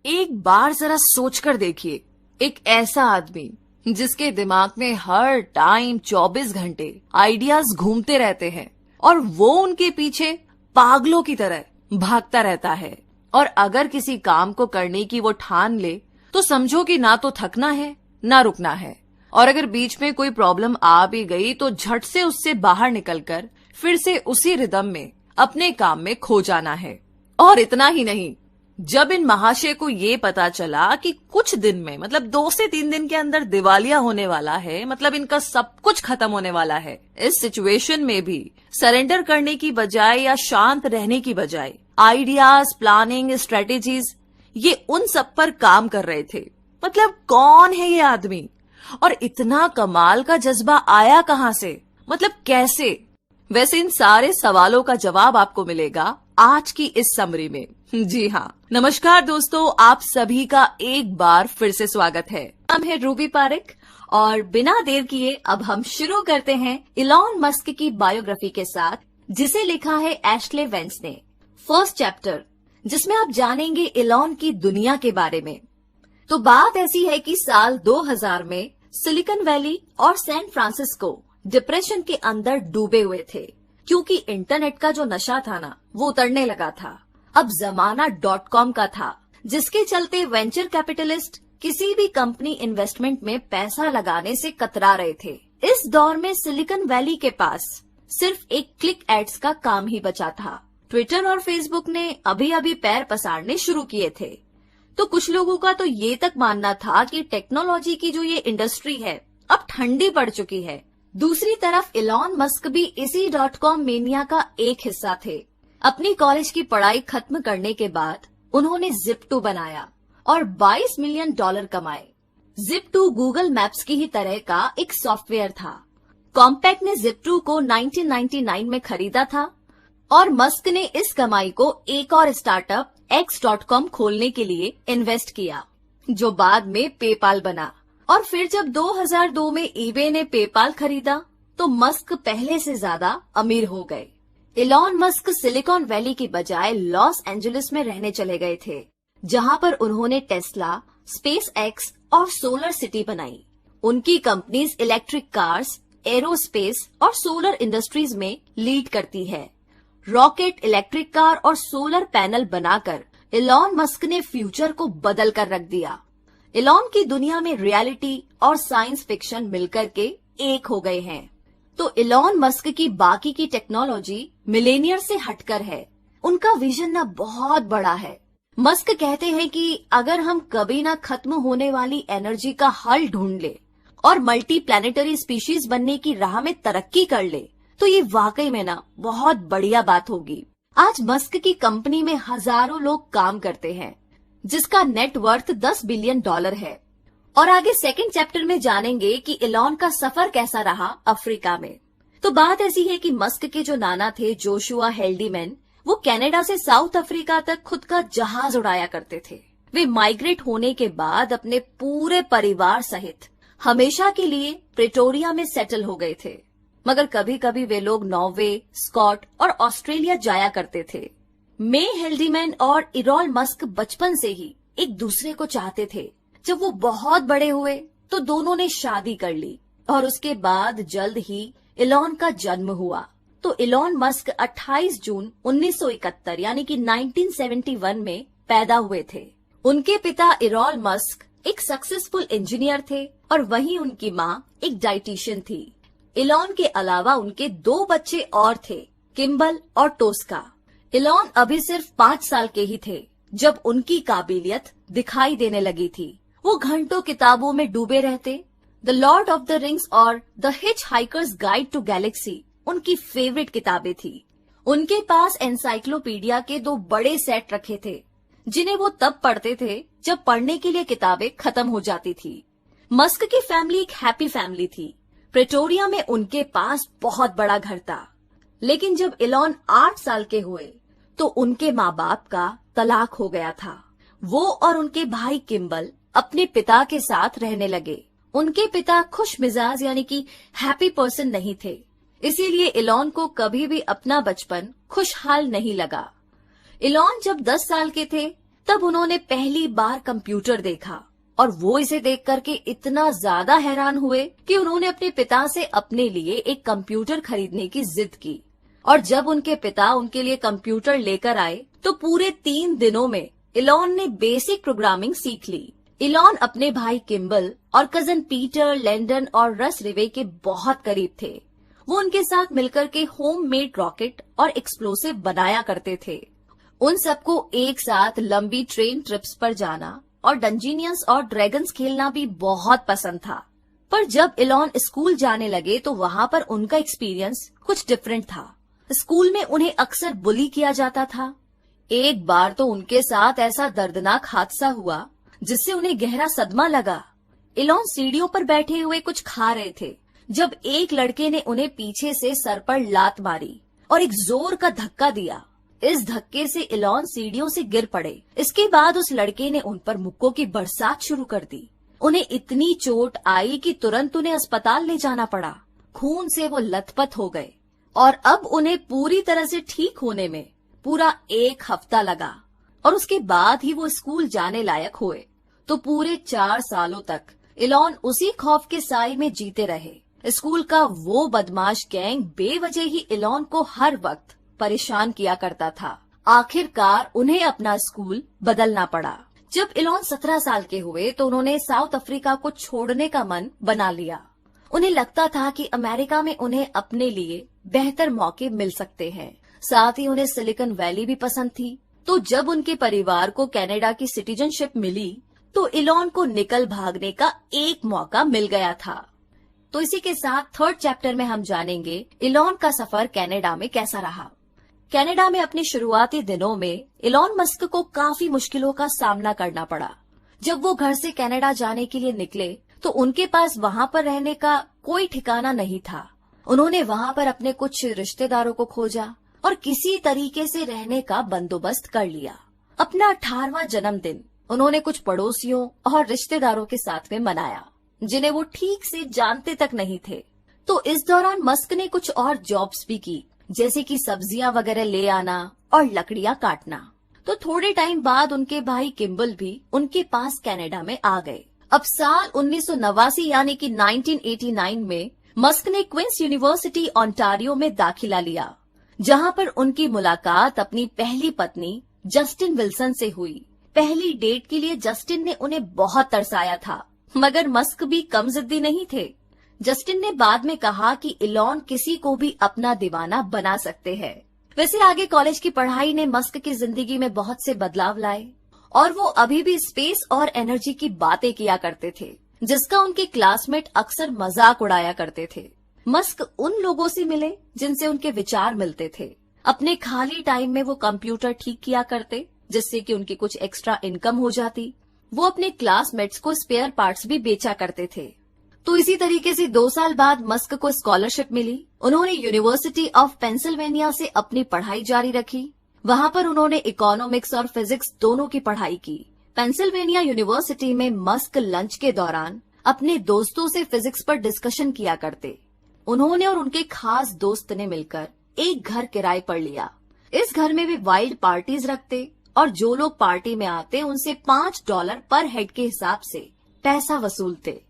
एक बार जरा सोचकर देखिए, एक ऐसा आदमी जिसके दिमाग में हर टाइम 24 घंटे आइडियाज घूमते रहते हैं और वो उनके पीछे पागलों की तरह भागता रहता है। और अगर किसी काम को करने की वो ठान ले तो समझो कि ना तो थकना है ना रुकना है, और अगर बीच में कोई प्रॉब्लम आ भी गई तो झट से उससे बाहर निकलकर फिर से उसी रिदम में अपने काम में खो जाना है। और इतना ही नहीं, जब इन महाशय को ये पता चला कि कुछ दिन में मतलब 2 से 3 दिन के अंदर दिवालिया होने वाला है, मतलब इनका सब कुछ खत्म होने वाला है, इस सिचुएशन में भी सरेंडर करने की बजाय या शांत रहने की बजाय आइडियाज, प्लानिंग, स्ट्रेटेजीज, ये उन सब पर काम कर रहे थे। मतलब कौन है ये आदमी और इतना कमाल का जज्बा आया कहां से, मतलब कैसे? वैसे इन सारे सवालों का जवाब आपको मिलेगा आज की इस समरी में। जी हाँ, नमस्कार दोस्तों, आप सभी का एक बार फिर से स्वागत है। हम है रूबी पारिक और बिना देर किए अब हम शुरू करते हैं इलॉन मस्क की बायोग्राफी के साथ, जिसे लिखा है एशले वेंस ने। फर्स्ट चैप्टर, जिसमें आप जानेंगे इलॉन की दुनिया के बारे में। तो बात ऐसी है कि साल 2000 में सिलिकॉन वैली और सैन फ्रांसिस्को डिप्रेशन के अंदर डूबे हुए थे, क्योंकि इंटरनेट का जो नशा था ना, वो उतरने लगा था। अब जमाना .com का था, जिसके चलते वेंचर कैपिटलिस्ट किसी भी कंपनी इन्वेस्टमेंट में पैसा लगाने से कतरा रहे थे। इस दौर में सिलिकॉन वैली के पास सिर्फ एक क्लिक एड्स का काम ही बचा था। ट्विटर और फेसबुक ने अभी अभी पैर पसारने शुरू किए थे। तो कुछ लोगों का तो ये तक मानना था कि टेक्नोलॉजी की जो ये इंडस्ट्री है अब ठंडी पड़ चुकी है। दूसरी तरफ इलॉन मस्क भी इसी .com मेनिया का एक हिस्सा थे। अपनी कॉलेज की पढ़ाई खत्म करने के बाद उन्होंने Zip2 बनाया और $22 मिलियन कमाए। Zip2 गूगल मैप्स की ही तरह का एक सॉफ्टवेयर था। कॉम्पैक्ट ने Zip2 को 1999 में खरीदा था और मस्क ने इस कमाई को एक और स्टार्टअप X.com खोलने के लिए इन्वेस्ट किया, जो बाद में पेपाल बना। और फिर जब 2002 में eBay ने पेपाल खरीदा तो मस्क पहले से ज्यादा अमीर हो गए। इलॉन मस्क सिलिकॉन वैली की बजाय लॉस एंजलिस में रहने चले गए थे, जहां पर उन्होंने टेस्ला, स्पेस एक्स और सोलर सिटी बनाई। उनकी कंपनीज इलेक्ट्रिक कार्स, एरोस्पेस और सोलर इंडस्ट्रीज में लीड करती है। रॉकेट, इलेक्ट्रिक कार और सोलर पैनल बनाकर इलॉन मस्क ने फ्यूचर को बदल कर रख दिया। इलॉन की दुनिया में रियलिटी और साइंस फिक्शन मिलकर के एक हो गए हैं। तो इलॉन मस्क की बाकी की टेक्नोलॉजी मिलेनियर से हटकर है। उनका विजन ना बहुत बड़ा है। मस्क कहते हैं कि अगर हम कभी ना खत्म होने वाली एनर्जी का हल ढूंढ ले और मल्टी प्लैनेटरी स्पीशीज बनने की राह में तरक्की कर ले तो ये वाकई में ना बहुत बढ़िया बात होगी। आज मस्क की कंपनी में हजारों लोग काम करते हैं, जिसका नेट वर्थ $10 बिलियन है। और आगे सेकंड चैप्टर में जानेंगे कि इलॉन का सफर कैसा रहा अफ्रीका में। तो बात ऐसी है कि मस्क के जो नाना थे जोशुआ हेल्डीमैन, वो कनाडा से साउथ अफ्रीका तक खुद का जहाज उड़ाया करते थे। वे माइग्रेट होने के बाद अपने पूरे परिवार सहित हमेशा के लिए प्रेटोरिया में सेटल हो गए थे, मगर कभी कभी वे लोग नॉर्वे, स्कॉट और ऑस्ट्रेलिया जाया करते थे। मे हेल्डीमैन और इरॉल मस्क बचपन से ही एक दूसरे को चाहते थे। जब वो बहुत बड़े हुए तो दोनों ने शादी कर ली और उसके बाद जल्द ही इलॉन का जन्म हुआ। तो इलॉन मस्क 28 जून 1971 यानी कि 1971 में पैदा हुए थे। उनके पिता इरॉल मस्क एक सक्सेसफुल इंजीनियर थे और वहीं उनकी माँ एक डाइटिशियन थी। इलॉन के अलावा उनके 2 बच्चे और थे, किम्बल और टोस्का। इलॉन अभी सिर्फ 5 साल के ही थे जब उनकी काबिलियत दिखाई देने लगी थी। वो घंटों किताबों में डूबे रहते। The Lord of the Rings और the Hitchhiker's Guide to Galaxy उनकी फेवरेट किताबें थी। उनके पास एनसाइक्लोपीडिया के 2 बड़े सेट रखे थे, जिन्हें वो तब पढ़ते थे जब पढ़ने के लिए किताबें खत्म हो जाती थी। मस्क की फैमिली एक हैप्पी फैमिली थी। प्रेटोरिया में उनके पास बहुत बड़ा घर था। लेकिन जब इलॉन 8 साल के हुए तो उनके माँ बाप का तलाक हो गया था। वो और उनके भाई किम्बल अपने पिता के साथ रहने लगे। उनके पिता खुश मिजाज यानी कि हैप्पी पर्सन नहीं थे, इसीलिए इलॉन को कभी भी अपना बचपन खुशहाल नहीं लगा। इलॉन जब 10 साल के थे तब उन्होंने पहली बार कंप्यूटर देखा और वो इसे देख करके इतना ज्यादा हैरान हुए कि उन्होंने अपने पिता से अपने लिए एक कंप्यूटर खरीदने की जिद की। और जब उनके पिता उनके लिए कंप्यूटर लेकर आए तो पूरे 3 दिनों में इलॉन ने बेसिक प्रोग्रामिंग सीख ली। इलॉन अपने भाई किम्बल और कजन पीटर, लैंडन और रस रिवे के बहुत करीब थे। वो उनके साथ मिलकर के होममेड रॉकेट और एक्सप्लोसिव बनाया करते थे। उन सबको एक साथ लंबी ट्रेन ट्रिप्स पर जाना और डंजीनियंस और ड्रैगन्स खेलना भी बहुत पसंद था। पर जब इलॉन स्कूल जाने लगे तो वहाँ पर उनका एक्सपीरियंस कुछ डिफरेंट था। स्कूल में उन्हें अक्सर बुली किया जाता था। एक बार तो उनके साथ ऐसा दर्दनाक हादसा हुआ जिससे उन्हें गहरा सदमा लगा। इलॉन सीढ़ियों पर बैठे हुए कुछ खा रहे थे जब एक लड़के ने उन्हें पीछे से सर पर लात मारी और एक जोर का धक्का दिया। इस धक्के से इलॉन सीढ़ियों से गिर पड़े। इसके बाद उस लड़के ने उन पर मुक्कों की बरसात शुरू कर दी। उन्हें इतनी चोट आई कि तुरंत उन्हें अस्पताल ले जाना पड़ा। खून से वो लथपथ हो गए और अब उन्हें पूरी तरह से ठीक होने में पूरा 1 हफ्ता लगा और उसके बाद ही वो स्कूल जाने लायक हुए। तो पूरे 4 सालों तक इलॉन उसी खौफ के साए में जीते रहे। स्कूल का वो बदमाश गैंग बेवजह ही इलॉन को हर वक्त परेशान किया करता था। आखिरकार उन्हें अपना स्कूल बदलना पड़ा। जब इलॉन 17 साल के हुए तो उन्होंने साउथ अफ्रीका को छोड़ने का मन बना लिया। उन्हें लगता था कि अमेरिका में उन्हें अपने लिए बेहतर मौके मिल सकते हैं। साथ ही उन्हें सिलिकॉन वैली भी पसंद थी। तो जब उनके परिवार को कनाडा की सिटीजनशिप मिली तो इलॉन को निकल भागने का एक मौका मिल गया था। तो इसी के साथ 3rd चैप्टर में हम जानेंगे इलॉन का सफर कनाडा में कैसा रहा। कनाडा में अपने शुरुआती दिनों में इलॉन मस्क को काफी मुश्किलों का सामना करना पड़ा। जब वो घर से कनाडा जाने के लिए निकले तो उनके पास वहाँ पर रहने का कोई ठिकाना नहीं था। उन्होंने वहाँ पर अपने कुछ रिश्तेदारों को खोजा और किसी तरीके से रहने का बंदोबस्त कर लिया। अपना 18वां जन्मदिन उन्होंने कुछ पड़ोसियों और रिश्तेदारों के साथ में मनाया जिन्हें वो ठीक से जानते तक नहीं थे। तो इस दौरान मस्क ने कुछ और जॉब्स भी की, जैसे कि सब्जियां वगैरह ले आना और लकड़ियां काटना। तो थोड़े टाइम बाद उनके भाई किम्बल भी उनके पास कनाडा में आ गए। अब साल 1989 यानी कि 1989 में मस्क ने क्वींस यूनिवर्सिटी ओंटारियो में दाखिला लिया, जहां पर उनकी मुलाकात अपनी पहली पत्नी जस्टिन विल्सन से हुई। पहली डेट के लिए जस्टिन ने उन्हें बहुत तरसाया था, मगर मस्क भी कम जिद्दी नहीं थे। जस्टिन ने बाद में कहा कि इलॉन किसी को भी अपना दीवाना बना सकते हैं। वैसे आगे कॉलेज की पढ़ाई ने मस्क की जिंदगी में बहुत से बदलाव लाए और वो अभी भी स्पेस और एनर्जी की बातें किया करते थे, जिसका उनके क्लासमेट अक्सर मजाक उड़ाया करते थे। मस्क उन लोगों से मिले जिनसे उनके विचार मिलते थे। अपने खाली टाइम में वो कंप्यूटर ठीक किया करते, जिससे कि उनकी कुछ एक्स्ट्रा इनकम हो जाती। वो अपने क्लासमेट्स को स्पेयर पार्ट्स भी बेचा करते थे। तो इसी तरीके से 2 साल बाद मस्क को स्कॉलरशिप मिली। उन्होंने यूनिवर्सिटी ऑफ पेंसिल्वेनिया से अपनी पढ़ाई जारी रखी। वहाँ पर उन्होंने इकोनॉमिक्स और फिजिक्स दोनों की पढ़ाई की। पेंसिल्वेनिया यूनिवर्सिटी में मस्क लंच के दौरान अपने दोस्तों से फिजिक्स पर डिस्कशन किया करते। उन्होंने और उनके खास दोस्त ने मिलकर एक घर किराए पर लिया। इस घर में वे वाइल्ड पार्टीज रखते और जो लोग पार्टी में आते उनसे $5 पर हेड के हिसाब से पैसा वसूलते।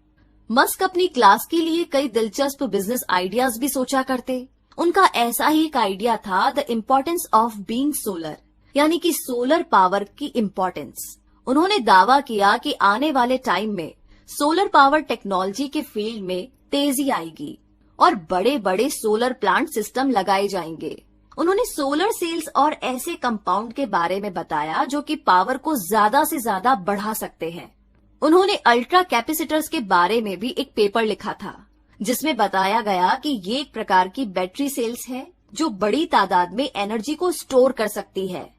मस्क अपनी क्लास के लिए कई दिलचस्प बिजनेस आइडियाज भी सोचा करते। उनका ऐसा ही एक आइडिया था, the importance of being solar, यानी कि सोलर पावर की इम्पोर्टेंस। उन्होंने दावा किया कि आने वाले टाइम में सोलर पावर टेक्नोलॉजी के फील्ड में तेजी आएगी और बड़े बड़े सोलर प्लांट सिस्टम लगाए जाएंगे। उन्होंने सोलर सेल्स और ऐसे कंपाउंड के बारे में बताया जो कि पावर को ज्यादा से ज्यादा बढ़ा सकते हैं। उन्होंने अल्ट्रा कैपेसिटर्स के बारे में भी एक पेपर लिखा था, जिसमें बताया गया कि ये एक प्रकार की बैटरी सेल्स है जो बड़ी तादाद में एनर्जी को स्टोर कर सकती है।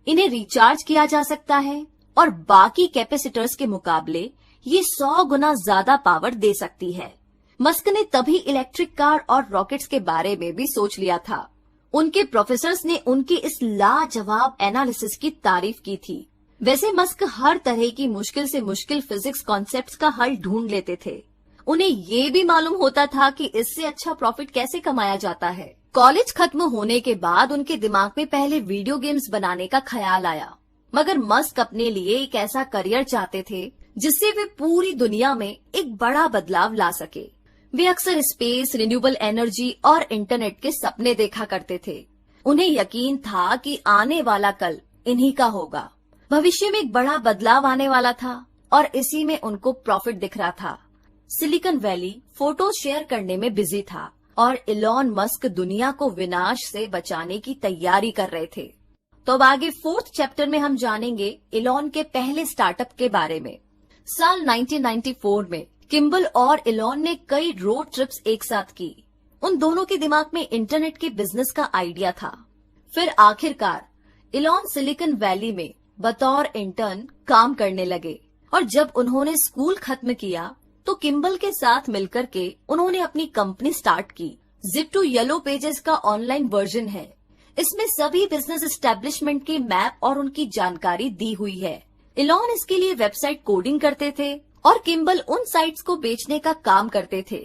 इन्हें रिचार्ज किया जा सकता है और बाकी कैपेसिटर्स के मुकाबले ये 100 गुना ज्यादा पावर दे सकती है। मस्क ने तभी इलेक्ट्रिक कार और रॉकेट्स के बारे में भी सोच लिया था। उनके प्रोफेसर्स ने उनके इस लाजवाब एनालिसिस की तारीफ की थी। वैसे मस्क हर तरह की मुश्किल से मुश्किल फिजिक्स कॉन्सेप्ट्स का हल ढूंढ लेते थे। उन्हें ये भी मालूम होता था कि इससे अच्छा प्रॉफिट कैसे कमाया जाता है। कॉलेज खत्म होने के बाद उनके दिमाग में पहले वीडियो गेम्स बनाने का ख्याल आया। मगर मस्क अपने लिए एक ऐसा करियर चाहते थे जिससे वे पूरी दुनिया में एक बड़ा बदलाव ला सके। वे अक्सर स्पेस, रिन्यूएबल एनर्जी और इंटरनेट के सपने देखा करते थे। उन्हें यकीन था कि आने वाला कल इन्हीं का होगा। भविष्य में एक बड़ा बदलाव आने वाला था और इसी में उनको प्रॉफिट दिख रहा था। सिलिकॉन वैली फोटो शेयर करने में बिजी था और इलॉन मस्क दुनिया को विनाश से बचाने की तैयारी कर रहे थे। तो अब आगे 4th चैप्टर में हम जानेंगे इलॉन के पहले स्टार्टअप के बारे में। साल 1994 में किम्बल और इलॉन ने कई रोड ट्रिप्स एक साथ की। उन दोनों के दिमाग में इंटरनेट के बिजनेस का आइडिया था। फिर आखिरकार इलॉन सिलिकॉन वैली में बतौर इंटर्न काम करने लगे और जब उन्होंने स्कूल खत्म किया तो किम्बल के साथ मिलकर के उन्होंने अपनी कंपनी स्टार्ट की। Zip2 येलो पेजेस का ऑनलाइन वर्जन है। इसमें सभी बिजनेस एस्टेब्लिशमेंट के मैप और उनकी जानकारी दी हुई है। इलॉन इसके लिए वेबसाइट कोडिंग करते थे और किम्बल उन साइट्स को बेचने का काम करते थे।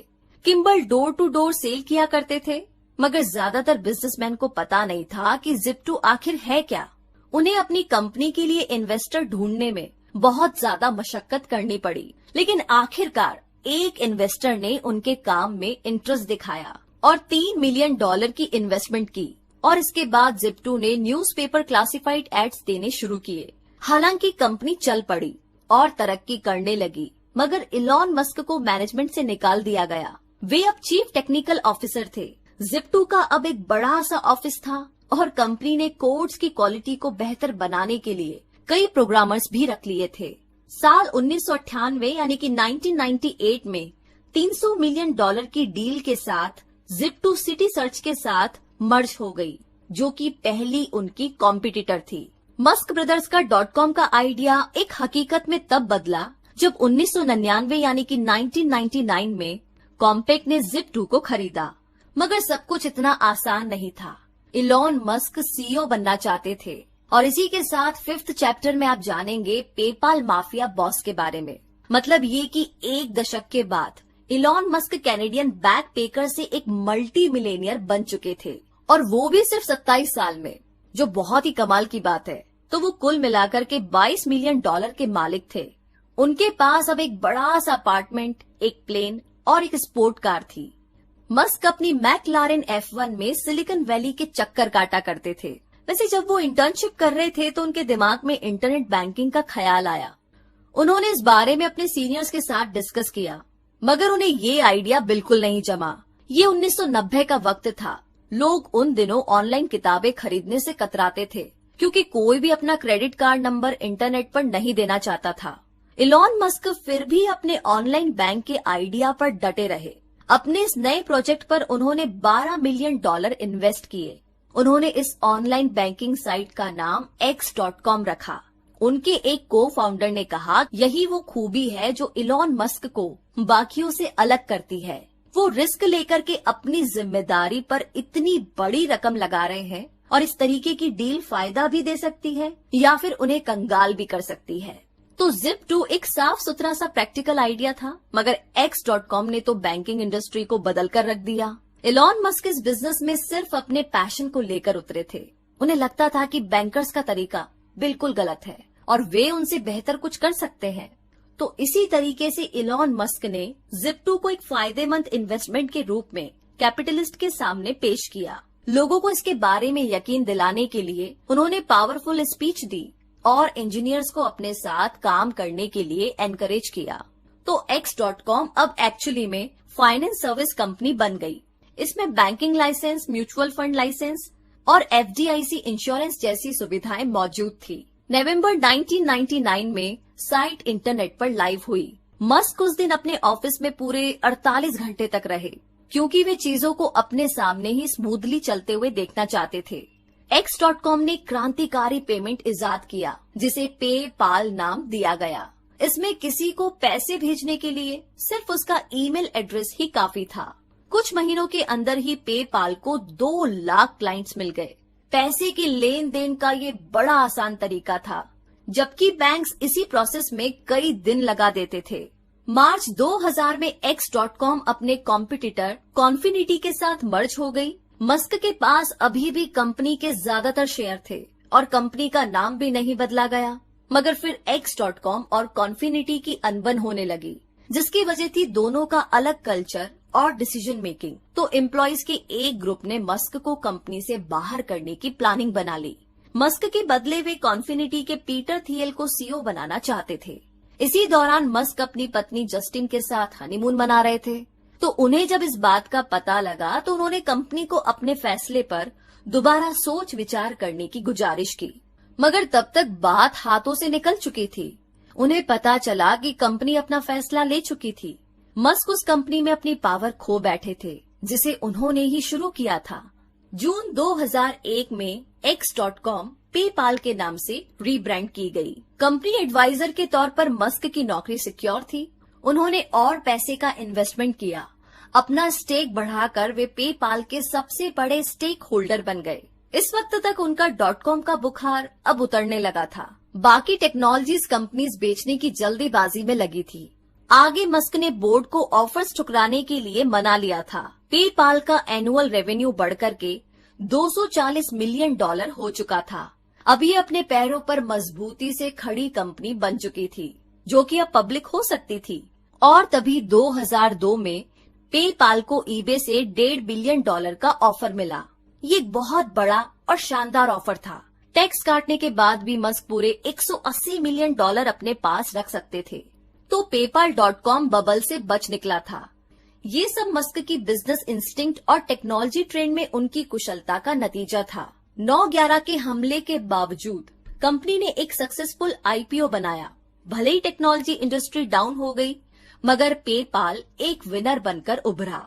Kimbal door to door sale किया करते थे, मगर ज्यादातर बिजनेसमैन को पता नहीं था कि Zip2 आखिर है क्या। उन्हें अपनी कंपनी के लिए इन्वेस्टर ढूंढने में बहुत ज्यादा मशक्कत करनी पड़ी, लेकिन आखिरकार एक इन्वेस्टर ने उनके काम में इंटरेस्ट दिखाया और $3 मिलियन की इन्वेस्टमेंट की और इसके बाद Zip2 ने न्यूज़पेपर क्लासिफाइड एड्स देने शुरू किए। हालांकि कंपनी चल पड़ी और तरक्की करने लगी, मगर इलॉन मस्क को मैनेजमेंट से निकाल दिया गया। वे अब चीफ टेक्निकल ऑफिसर थे। Zip2 का अब एक बड़ा सा ऑफिस था और कंपनी ने कोड्स की क्वालिटी को बेहतर बनाने के लिए कई प्रोग्रामर्स भी रख लिए थे। साल 1998 यानी कि 1998 में $300 मिलियन की डील के साथ Zip2 सिटी सर्च के साथ मर्ज हो गई, जो कि पहली उनकी कॉम्पिटिटर थी। मस्क ब्रदर्स का .com का आइडिया एक हकीकत में तब बदला जब 1999 यानी कि 1999 में कॉम्पैक्ट ने Zip2 को खरीदा। मगर सब कुछ इतना आसान नहीं था। इलॉन मस्क सीईओ बनना चाहते थे और इसी के साथ 5th चैप्टर में आप जानेंगे पेपाल माफिया बॉस के बारे में। मतलब ये कि एक दशक के बाद Elon Musk Canadian back picker से एक मल्टी मिलेनियर बन चुके थे और वो भी सिर्फ 27 साल में, जो बहुत ही कमाल की बात है। तो वो कुल मिलाकर के $22 मिलियन के मालिक थे। उनके पास अब एक बड़ा सा अपार्टमेंट, एक प्लेन और एक स्पोर्ट कार थी। मस्क अपनी मैकलारेन F1 में सिलिकॉन वैली के चक्कर काटा करते थे। वैसे जब वो इंटर्नशिप कर रहे थे तो उनके दिमाग में इंटरनेट बैंकिंग का ख्याल आया। उन्होंने इस बारे में अपने सीनियर्स के साथ डिस्कस किया, मगर उन्हें ये आइडिया बिल्कुल नहीं जमा। ये 1990 का वक्त था। लोग उन दिनों ऑनलाइन किताबें खरीदने से कतराते थे क्योंकि कोई भी अपना क्रेडिट कार्ड नंबर इंटरनेट पर नहीं देना चाहता था। इलॉन मस्क फिर भी अपने ऑनलाइन बैंक के आइडिया पर डटे रहे। अपने इस नए प्रोजेक्ट पर उन्होंने $12 मिलियन इन्वेस्ट किए। उन्होंने इस ऑनलाइन बैंकिंग साइट का नाम X.com रखा। उनके एक को फाउंडर ने कहा, यही वो खूबी है जो इलॉन मस्क को बाकियों से अलग करती है। वो रिस्क लेकर के अपनी जिम्मेदारी पर इतनी बड़ी रकम लगा रहे हैं और इस तरीके की डील फायदा भी दे सकती है या फिर उन्हें कंगाल भी कर सकती है। तो Zip2 एक साफ सुथरा सा प्रैक्टिकल आइडिया था, मगर X.com ने तो बैंकिंग इंडस्ट्री को बदल कर रख दिया। इलॉन मस्क इस बिजनेस में सिर्फ अपने पैशन को लेकर उतरे थे। उन्हें लगता था कि बैंकर्स का तरीका बिल्कुल गलत है और वे उनसे बेहतर कुछ कर सकते हैं। तो इसी तरीके से इलॉन मस्क ने Zip2 को एक फायदेमंद इन्वेस्टमेंट के रूप में कैपिटलिस्ट के सामने पेश किया। लोगों को इसके बारे में यकीन दिलाने के लिए उन्होंने पावरफुल स्पीच दी और इंजीनियर्स को अपने साथ काम करने के लिए एनकरेज किया। तो X.com अब एक्चुअली में फाइनेंस सर्विस कंपनी बन गई। इसमें banking licence, mutual fund licence और FDIC इंश्योरेंस जैसी सुविधाएं मौजूद थी। नवंबर 1999 में साइट इंटरनेट पर लाइव हुई। मस्क उस दिन अपने ऑफिस में पूरे 48 घंटे तक रहे क्योंकि वे चीजों को अपने सामने ही स्मूथली चलते हुए देखना चाहते थे। X.com ने क्रांतिकारी पेमेंट इजाद किया जिसे पेपाल नाम दिया गया। इसमें किसी को पैसे भेजने के लिए सिर्फ उसका ईमेल एड्रेस ही काफी था। कुछ महीनों के अंदर ही पेपाल को 2 लाख क्लाइंट्स मिल गए। पैसे के लेन देन का ये बड़ा आसान तरीका था, जबकि बैंक्स इसी प्रोसेस में कई दिन लगा देते थे। मार्च 2000 में X.com अपने कॉम्पिटिटर कॉन्फिनिटी के साथ मर्ज हो गई। मस्क के पास अभी भी कंपनी के ज्यादातर शेयर थे और कंपनी का नाम भी नहीं बदला गया। मगर फिर X.com और कॉन्फिनिटी की अनबन होने लगी, जिसकी वजह थी दोनों का अलग कल्चर और डिसीजन मेकिंग। तो एम्प्लॉइज के एक ग्रुप ने मस्क को कंपनी से बाहर करने की प्लानिंग बना ली। मस्क के बदले वे कॉन्फिनिटी के पीटर थियल को सीईओ बनाना चाहते थे। इसी दौरान मस्क अपनी पत्नी जस्टिन के साथ हनीमून मना रहे थे। तो उन्हें जब इस बात का पता लगा तो उन्होंने कंपनी को अपने फैसले पर दोबारा सोच विचार करने की गुजारिश की। मगर तब तक बात हाथों से निकल चुकी थी। उन्हें पता चला कि कंपनी अपना फैसला ले चुकी थी। मस्क उस कंपनी में अपनी पावर खो बैठे थे, जिसे उन्होंने ही शुरू किया था। जून 2001 में X.com पेपाल के नाम से रीब्रांड की गई। कंपनी एडवाइजर के तौर पर मस्क की नौकरी सिक्योर थी। उन्होंने और पैसे का इन्वेस्टमेंट किया। अपना स्टेक बढ़ाकर वे पेपाल के सबसे बड़े स्टेक होल्डर बन गए। इस वक्त तक उनका .com का बुखार अब उतरने लगा था। बाकी टेक्नोलॉजीज कंपनीज बेचने की जल्दीबाजी में लगी थी। आगे मस्क ने बोर्ड को ऑफर्स ठुकराने के लिए मना लिया था। पेपाल का एनुअल रेवेन्यू बढ़कर के $240 मिलियन हो चुका था। अब ये अपने पैरों पर मजबूती से खड़ी कंपनी बन चुकी थी, जो कि अब पब्लिक हो सकती थी। और तभी 2002 में पेपाल को ईबे से $1.5 बिलियन का ऑफर मिला। ये एक बहुत बड़ा और शानदार ऑफर था। टैक्स काटने के बाद भी मस्क पूरे $180 मिलियन अपने पास रख सकते थे। तो पेपाल.com बबल से बच निकला था। ये सब मस्क की बिजनेस इंस्टिंक्ट और टेक्नोलॉजी ट्रेंड में उनकी कुशलता का नतीजा था। 9/11 के हमले के बावजूद कंपनी ने एक सक्सेसफुल आईपीओ बनाया। भले ही टेक्नोलॉजी इंडस्ट्री डाउन हो गई, मगर पेपाल एक विनर बनकर उभरा।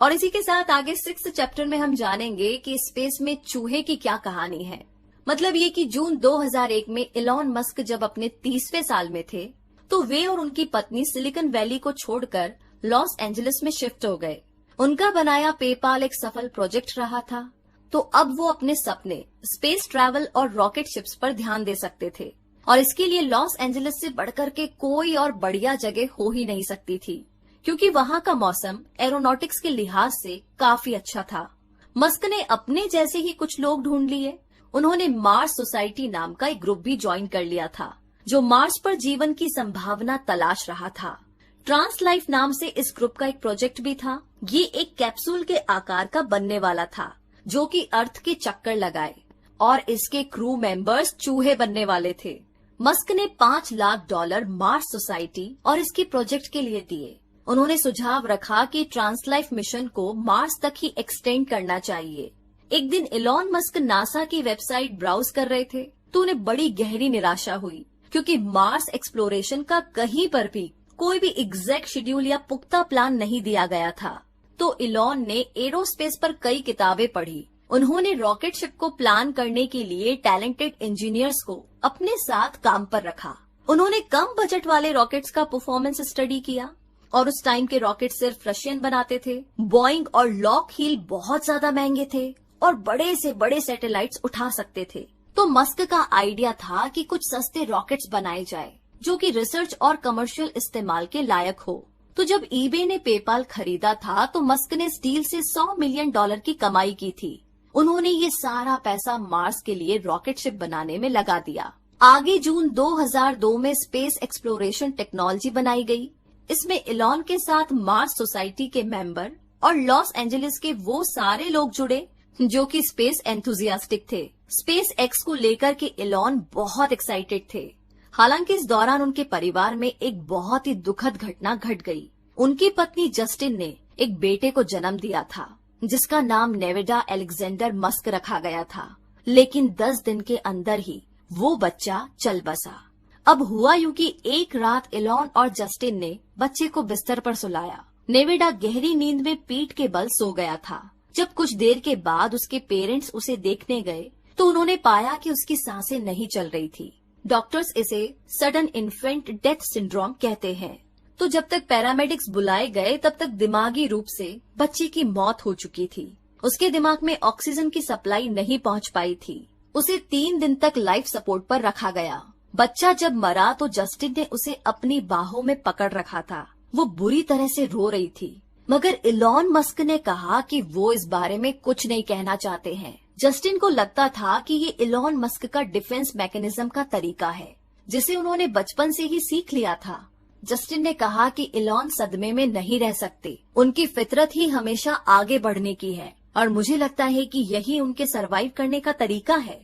और इसी के साथ आगे 6th चैप्टर में हम जानेंगे कि स्पेस में चूहे की क्या कहानी है। मतलब ये कि जून 2001 में इलॉन मस्क जब अपने 30वें साल में थे, तो वे और उनकी पत्नी सिलिकॉन वैली को छोड़कर लॉस एंजलिस में शिफ्ट हो गए। उनका बनाया पेपाल एक सफल प्रोजेक्ट रहा था, तो अब वो अपने सपने स्पेस ट्रैवल और रॉकेट शिप्स पर ध्यान दे सकते थे। और इसके लिए लॉस एंजलिस से बढ़कर के कोई और बढ़िया जगह हो ही नहीं सकती थी, क्योंकि वहाँ का मौसम एरोनॉटिक्स के लिहाज से काफी अच्छा था। मस्क ने अपने जैसे ही कुछ लोग ढूंढ लिए। उन्होंने मार्स सोसाइटी नाम का एक ग्रुप भी ज्वाइन कर लिया था, जो मार्स पर जीवन की संभावना तलाश रहा था। ट्रांस लाइफ नाम से इस ग्रुप का एक प्रोजेक्ट भी था। ये एक कैप्सूल के आकार का बनने वाला था, जो कि अर्थ के चक्कर लगाए, और इसके क्रू मेंबर्स चूहे बनने वाले थे। मस्क ने $5 लाख मार्स सोसाइटी और इसके प्रोजेक्ट के लिए दिए। उन्होंने सुझाव रखा कि ट्रांसलाइफ मिशन को मार्स तक ही एक्सटेंड करना चाहिए। एक दिन इलॉन मस्क नासा की वेबसाइट ब्राउज कर रहे थे, तो उन्हें बड़ी गहरी निराशा हुई, क्योंकि मार्स एक्सप्लोरेशन का कहीं पर भी कोई भी एग्जैक्ट शेड्यूल या पुख्ता प्लान नहीं दिया गया था। तो इलॉन ने एरोस्पेस पर कई किताबें पढ़ी। उन्होंने रॉकेट शिप को प्लान करने के लिए टैलेंटेड इंजीनियर्स को अपने साथ काम पर रखा। उन्होंने कम बजट वाले रॉकेट्स का परफॉर्मेंस स्टडी किया, और उस टाइम के रॉकेट सिर्फ रशियन बनाते थे। बॉइंग और लॉकहीड बहुत ज्यादा महंगे थे और बड़े से बड़े सैटेलाइट्स उठा सकते थे। तो मस्क का आइडिया था कि कुछ सस्ते रॉकेट्स बनाए जाए, जो कि रिसर्च और कमर्शियल इस्तेमाल के लायक हो। तो जब ईबे ने पेपाल खरीदा था, तो मस्क ने स्टील से $100 मिलियन की कमाई की थी। उन्होंने ये सारा पैसा मार्स के लिए रॉकेट शिप बनाने में लगा दिया। आगे जून 2002 में स्पेस एक्सप्लोरेशन टेक्नोलॉजी बनाई गई। इसमें इलॉन के साथ मार्स सोसाइटी के मेंबर और लॉस एंजलिस के वो सारे लोग जुड़े जो कि स्पेस एंथुजियास्टिक थे। स्पेस एक्स को लेकर के इलॉन बहुत एक्साइटेड थे। हालांकि इस दौरान उनके परिवार में एक बहुत ही दुखद घटना घट गई। उनकी पत्नी जस्टिन ने एक बेटे को जन्म दिया था, जिसका नाम नेवेडा एलेक्जेंडर मस्क रखा गया था। लेकिन 10 दिन के अंदर ही वो बच्चा चल बसा। अब हुआ यूं कि एक रात इलॉन और जस्टिन ने बच्चे को बिस्तर पर सुलाया। नेवेडा गहरी नींद में पीठ के बल सो गया था। जब कुछ देर के बाद उसके पेरेंट्स उसे देखने गए, तो उन्होंने पाया कि उसकी सांसें नहीं चल रही थी। डॉक्टर्स इसे सडन इन्फेंट डेथ सिंड्रोम कहते हैं। तो जब तक पैरामेडिक्स बुलाए गए, तब तक दिमागी रूप से बच्चे की मौत हो चुकी थी। उसके दिमाग में ऑक्सीजन की सप्लाई नहीं पहुंच पाई थी। उसे 3 दिन तक लाइफ सपोर्ट पर रखा गया। बच्चा जब मरा तो जस्टिन ने उसे अपनी बाहों में पकड़ रखा था। वो बुरी तरह से रो रही थी, मगर इलॉन मस्क ने कहा कि वो इस बारे में कुछ नहीं कहना चाहते हैं। जस्टिन को लगता था कि ये इलॉन मस्क का डिफेंस मैकेनिज्म का तरीका है, जिसे उन्होंने बचपन से ही सीख लिया था। जस्टिन ने कहा कि इलॉन सदमे में नहीं रह सकते, उनकी फितरत ही हमेशा आगे बढ़ने की है और मुझे लगता है कि यही उनके सरवाइव करने का तरीका है।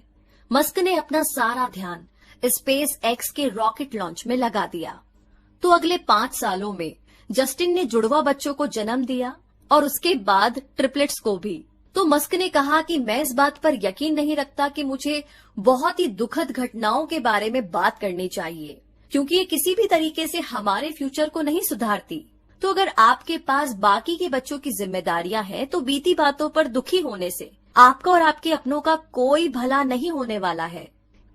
मस्क ने अपना सारा ध्यान स्पेस एक्स के रॉकेट लॉन्च में लगा दिया। तो अगले 5 सालों में जस्टिन ने जुड़वा बच्चों को जन्म दिया और उसके बाद ट्रिपलेट्स को भी। तो मस्क ने कहा कि मैं इस बात पर यकीन नहीं रखता कि मुझे बहुत ही दुखद घटनाओं के बारे में बात करनी चाहिए, क्योंकि ये किसी भी तरीके से हमारे फ्यूचर को नहीं सुधारती। तो अगर आपके पास बाकी के बच्चों की जिम्मेदारियां हैं, तो बीती बातों पर दुखी होने से आपका और आपके अपनों का कोई भला नहीं होने वाला है।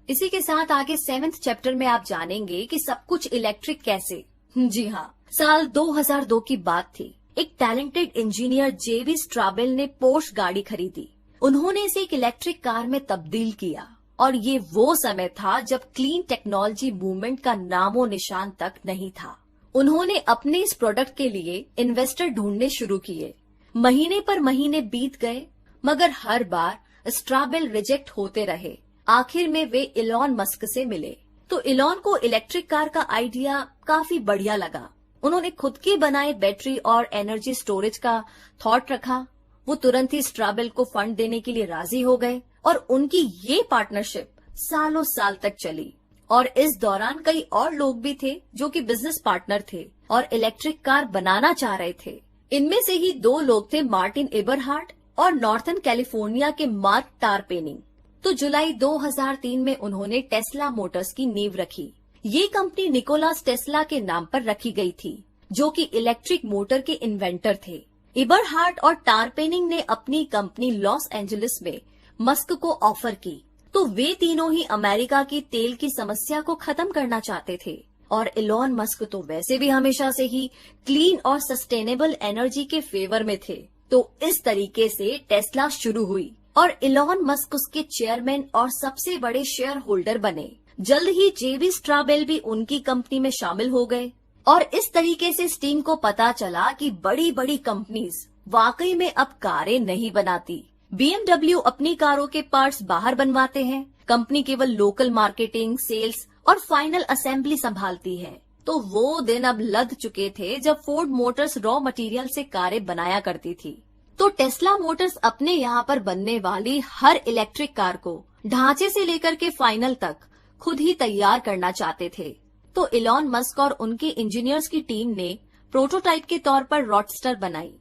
इसी के साथ आगे 7th चैप्टर में आप जानेंगे कि सब कुछ इलेक्ट्रिक कैसे। जी हाँ, साल 2002 की बात थी। एक टैलेंटेड इंजीनियर जेवी स्ट्राबेल ने पोर्श गाड़ी खरीदी। उन्होंने इसे एक इलेक्ट्रिक कार में तब्दील किया और ये वो समय था जब क्लीन टेक्नोलॉजी मूवमेंट का नामो निशान तक नहीं था। उन्होंने अपने इस प्रोडक्ट के लिए इन्वेस्टर ढूंढने शुरू किए। महीने पर महीने बीत गए, मगर हर बार स्ट्राबेल रिजेक्ट होते रहे। आखिर में वे इलॉन मस्क से मिले। तो इलॉन को इलेक्ट्रिक कार का आइडिया काफी बढ़िया लगा। उन्होंने खुद के बनाए बैटरी और एनर्जी स्टोरेज का थॉट रखा। वो तुरंत ही स्ट्राबेल को फंड देने के लिए राजी हो गए और उनकी ये पार्टनरशिप सालों साल तक चली। और इस दौरान कई और लोग भी थे जो कि बिजनेस पार्टनर थे और इलेक्ट्रिक कार बनाना चाह रहे थे। इनमें से ही 2 लोग थे, मार्टिन एबरहार्ट और नॉर्थन कैलिफोर्निया के मार्क टारपेनिंग। तो जुलाई 2003 में उन्होंने टेस्ला मोटर्स की नींव रखी। ये कंपनी निकोलास टेस्ला के नाम पर रखी गई थी, जो कि इलेक्ट्रिक मोटर के इन्वेंटर थे। एबरहार्ट और टारपेनिंग ने अपनी कंपनी लॉस एंजलिस में मस्क को ऑफर की। तो वे तीनों ही अमेरिका की तेल की समस्या को खत्म करना चाहते थे और इलॉन मस्क तो वैसे भी हमेशा से ही क्लीन और सस्टेनेबल एनर्जी के फेवर में थे। तो इस तरीके से टेस्ला शुरू हुई और इलॉन मस्क उसके चेयरमैन और सबसे बड़े शेयर होल्डर बने। जल्द ही जेवी स्ट्राबेल भी उनकी कंपनी में शामिल हो गए और इस तरीके से स्टीम को पता चला कि बड़ी बड़ी कंपनीज वाकई में अब कारें नहीं बनाती। BMW अपनी कारों के पार्ट्स बाहर बनवाते हैं, कंपनी केवल लोकल मार्केटिंग, सेल्स और फाइनल असेंबली संभालती है। तो वो दिन अब लद चुके थे जब फोर्ड मोटर्स रॉ मटेरियल से कारें बनाया करती थी। तो टेस्ला मोटर्स अपने यहाँ पर बनने वाली हर इलेक्ट्रिक कार को ढांचे से लेकर के फाइनल तक खुद ही तैयार करना चाहते थे। तो इलॉन मस्क और उनके इंजीनियर्स की टीम ने प्रोटोटाइप के तौर पर रॉडस्टर बनाई।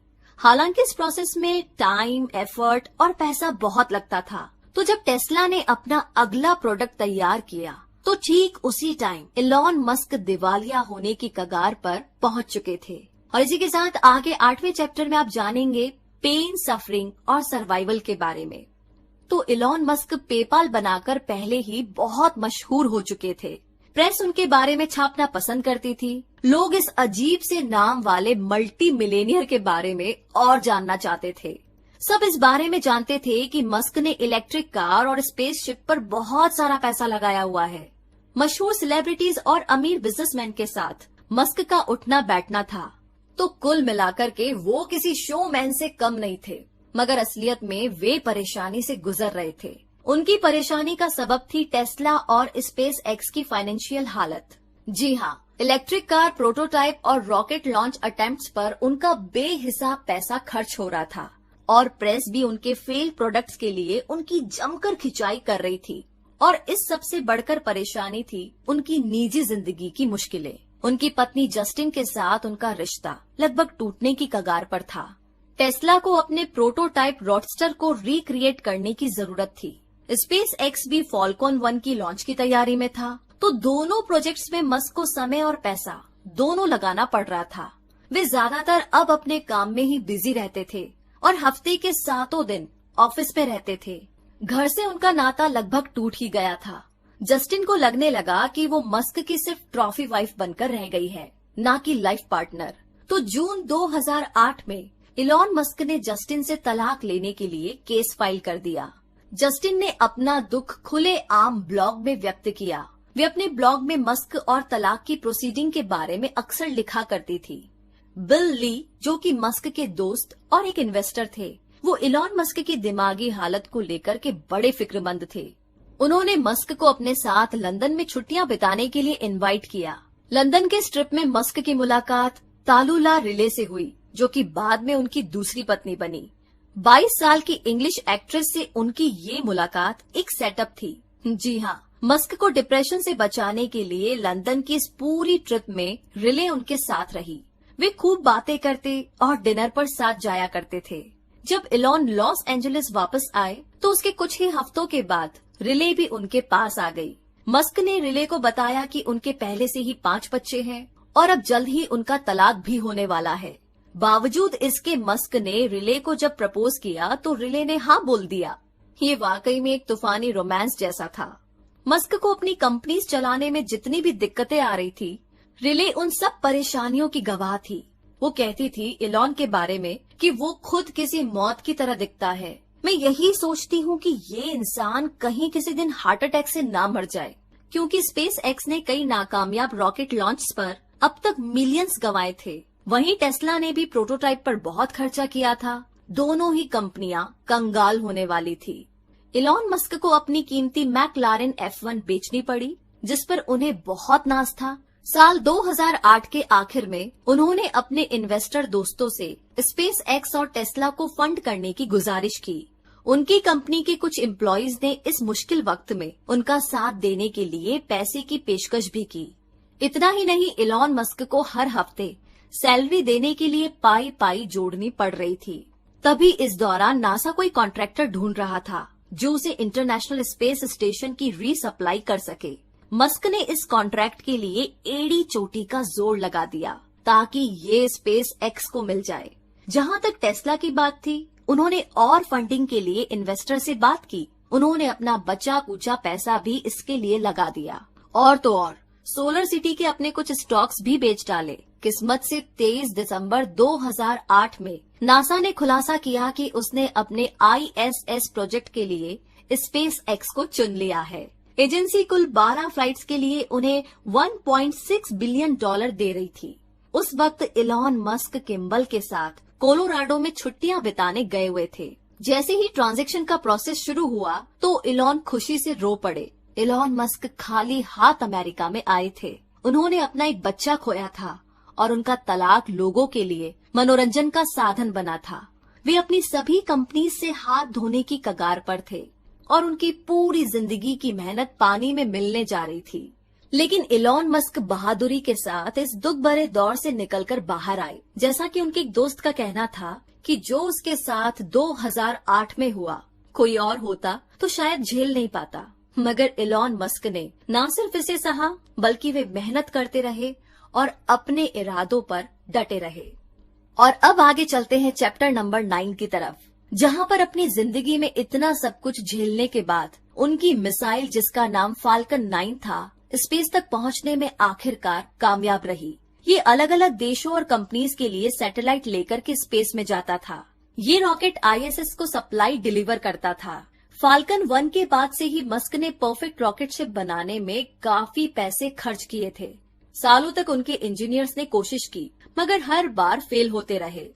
हालांकि इस प्रोसेस में टाइम, एफर्ट और पैसा बहुत लगता था। तो जब टेस्ला ने अपना अगला प्रोडक्ट तैयार किया, तो ठीक उसी टाइम इलॉन मस्क दिवालिया होने की कगार पर पहुंच चुके थे। और इसी के साथ आगे 8वें चैप्टर में आप जानेंगे पेन, सफरिंग और सर्वाइवल के बारे में। तो इलॉन मस्क पेपाल बनाकर पहले ही बहुत मशहूर हो चुके थे। प्रेस उनके बारे में छापना पसंद करती थी। लोग इस अजीब से नाम वाले मल्टी मिलेनियर के बारे में और जानना चाहते थे। सब इस बारे में जानते थे कि मस्क ने इलेक्ट्रिक कार और स्पेसशिप पर बहुत सारा पैसा लगाया हुआ है। मशहूर सेलिब्रिटीज और अमीर बिजनेसमैन के साथ मस्क का उठना बैठना था। तो कुल मिलाकर के वो किसी शोमैन से कम नहीं थे, मगर असलियत में वे परेशानी से गुजर रहे थे। उनकी परेशानी का सबब थी टेस्ला और स्पेस एक्स की फाइनेंशियल हालत। जी हाँ, इलेक्ट्रिक कार प्रोटोटाइप और रॉकेट लॉन्च अटेम्प्ट्स पर उनका बेहिसाब पैसा खर्च हो रहा था और प्रेस भी उनके फेल प्रोडक्ट्स के लिए उनकी जमकर खिंचाई कर रही थी। और इस सबसे बढ़कर परेशानी थी उनकी निजी जिंदगी की मुश्किलें। उनकी पत्नी जस्टिन के साथ उनका रिश्ता लगभग टूटने की कगार पर था। टेस्ला को अपने प्रोटोटाइप रॉडस्टर को रिक्रिएट करने की जरूरत थी। स्पेस एक्स भी फॉल्कन 1 की लॉन्च की तैयारी में था। तो दोनों प्रोजेक्ट्स में मस्क को समय और पैसा दोनों लगाना पड़ रहा था। वे ज्यादातर अब अपने काम में ही बिजी रहते थे और हफ्ते के 7 दिन ऑफिस में रहते थे। घर से उनका नाता लगभग टूट ही गया था। जस्टिन को लगने लगा कि वो मस्क की सिर्फ ट्रॉफी वाइफ बनकर रह गई है, ना कि लाइफ पार्टनर। तो जून 2008 में इलॉन मस्क ने जस्टिन से तलाक लेने के लिए केस फाइल कर दिया। जस्टिन ने अपना दुख खुले आम ब्लॉग में व्यक्त किया। वे अपने ब्लॉग में मस्क और तलाक की प्रोसीडिंग के बारे में अक्सर लिखा करती थी। बिल ली, जो कि मस्क के दोस्त और एक इन्वेस्टर थे, वो इलॉन मस्क की दिमागी हालत को लेकर के बड़े फिक्रमंद थे। उन्होंने मस्क को अपने साथ लंदन में छुट्टियां बिताने के लिए इनवाइट किया। लंदन के स्ट्रिप में मस्क की मुलाकात तालुला रिले से हुई, जो कि बाद में उनकी दूसरी पत्नी बनी। 22 साल की इंग्लिश एक्ट्रेस से उनकी ये मुलाकात एक सेटअप थी। जी हाँ, मस्क को डिप्रेशन से बचाने के लिए लंदन की इस पूरी ट्रिप में रिले उनके साथ रही। वे खूब बातें करते और डिनर पर साथ जाया करते थे। जब इलॉन लॉस एंजलिस वापस आए तो उसके कुछ ही हफ्तों के बाद रिले भी उनके पास आ गई। मस्क ने रिले को बताया कि उनके पहले से ही 5 बच्चे हैं और अब जल्द ही उनका तलाक भी होने वाला है। बावजूद इसके मस्क ने रिले को जब प्रपोज किया तो रिले ने हाँ बोल दिया। ये वाकई में एक तूफानी रोमांस जैसा था। मस्क को अपनी कंपनीज चलाने में जितनी भी दिक्कतें आ रही थी, रिले उन सब परेशानियों की गवाह थी। वो कहती थी इलॉन के बारे में कि वो खुद किसी मौत की तरह दिखता है। मैं यही सोचती हूँ कि ये इंसान कहीं किसी दिन हार्ट अटैक से ना मर जाए, क्योंकि स्पेस एक्स ने कई नाकामयाब रॉकेट लॉन्च पर अब तक मिलियंस गंवाए थे। वहीं टेस्ला ने भी प्रोटोटाइप पर बहुत खर्चा किया था। दोनों ही कंपनियां कंगाल होने वाली थी। इलॉन मस्क को अपनी कीमती मैकलारेन F1 बेचनी पड़ी, जिस पर उन्हें बहुत नाज था। साल 2008 के आखिर में उन्होंने अपने इन्वेस्टर दोस्तों से स्पेस एक्स और टेस्ला को फंड करने की गुजारिश की। उनकी कंपनी के कुछ एम्प्लॉइज ने इस मुश्किल वक्त में उनका साथ देने के लिए पैसे की पेशकश भी की। इतना ही नहीं, इलॉन मस्क को हर हफ्ते सैलरी देने के लिए पाई पाई जोड़नी पड़ रही थी। तभी इस दौरान नासा कोई कॉन्ट्रैक्टर ढूंढ रहा था जो उसे इंटरनेशनल स्पेस स्टेशन की रीसप्लाई कर सके। मस्क ने इस कॉन्ट्रैक्ट के लिए एड़ी चोटी का जोर लगा दिया ताकि ये स्पेस एक्स को मिल जाए। जहाँ तक टेस्ला की बात थी, उन्होंने और फंडिंग के लिए इन्वेस्टर से बात की। उन्होंने अपना बचा कुचा पैसा भी इसके लिए लगा दिया। और तो और सोलर सिटी के अपने कुछ स्टॉक्स भी बेच डाले। किस्मत से 23 दिसंबर 2008 में नासा ने खुलासा किया कि उसने अपने ISS प्रोजेक्ट के लिए स्पेस एक्स को चुन लिया है। एजेंसी कुल 12 फ्लाइट्स के लिए उन्हें $1.6 बिलियन दे रही थी। उस वक्त इलॉन मस्क किम्बल के साथ कोलोराडो में छुट्टियां बिताने गए हुए थे। जैसे ही ट्रांजैक्शन का प्रोसेस शुरू हुआ तो इलॉन खुशी से रो पड़े। इलॉन मस्क खाली हाथ अमेरिका में आए थे। उन्होंने अपना एक बच्चा खोया था और उनका तलाक लोगों के लिए मनोरंजन का साधन बना था। वे अपनी सभी कंपनी से हाथ धोने की कगार पर थे और उनकी पूरी जिंदगी की मेहनत पानी में मिलने जा रही थी। लेकिन इलॉन मस्क बहादुरी के साथ इस दुख भरे दौर से निकलकर बाहर आए। जैसा कि उनके एक दोस्त का कहना था कि जो उसके साथ 2008 में हुआ, कोई और होता तो शायद झेल नहीं पाता। मगर इलॉन मस्क ने न सिर्फ इसे सहा, बल्कि वे मेहनत करते रहे और अपने इरादों पर डटे रहे। और अब आगे चलते हैं चैप्टर नंबर 9 की तरफ, जहाँ पर अपनी जिंदगी में इतना सब कुछ झेलने के बाद उनकी मिसाइल, जिसका नाम फाल्कन 9 था, स्पेस तक पहुँचने में आखिरकार कामयाब रही। ये अलग अलग देशों और कंपनीज के लिए सैटेलाइट लेकर के स्पेस में जाता था। ये रॉकेट ISS को सप्लाई डिलीवर करता था। फाल्कन 1 के बाद से ही मस्क ने परफेक्ट रॉकेट शिप बनाने में काफी पैसे खर्च किए थे। सालों तक उनके इंजीनियर्स ने कोशिश की, मगर हर बार फेल होते रहे।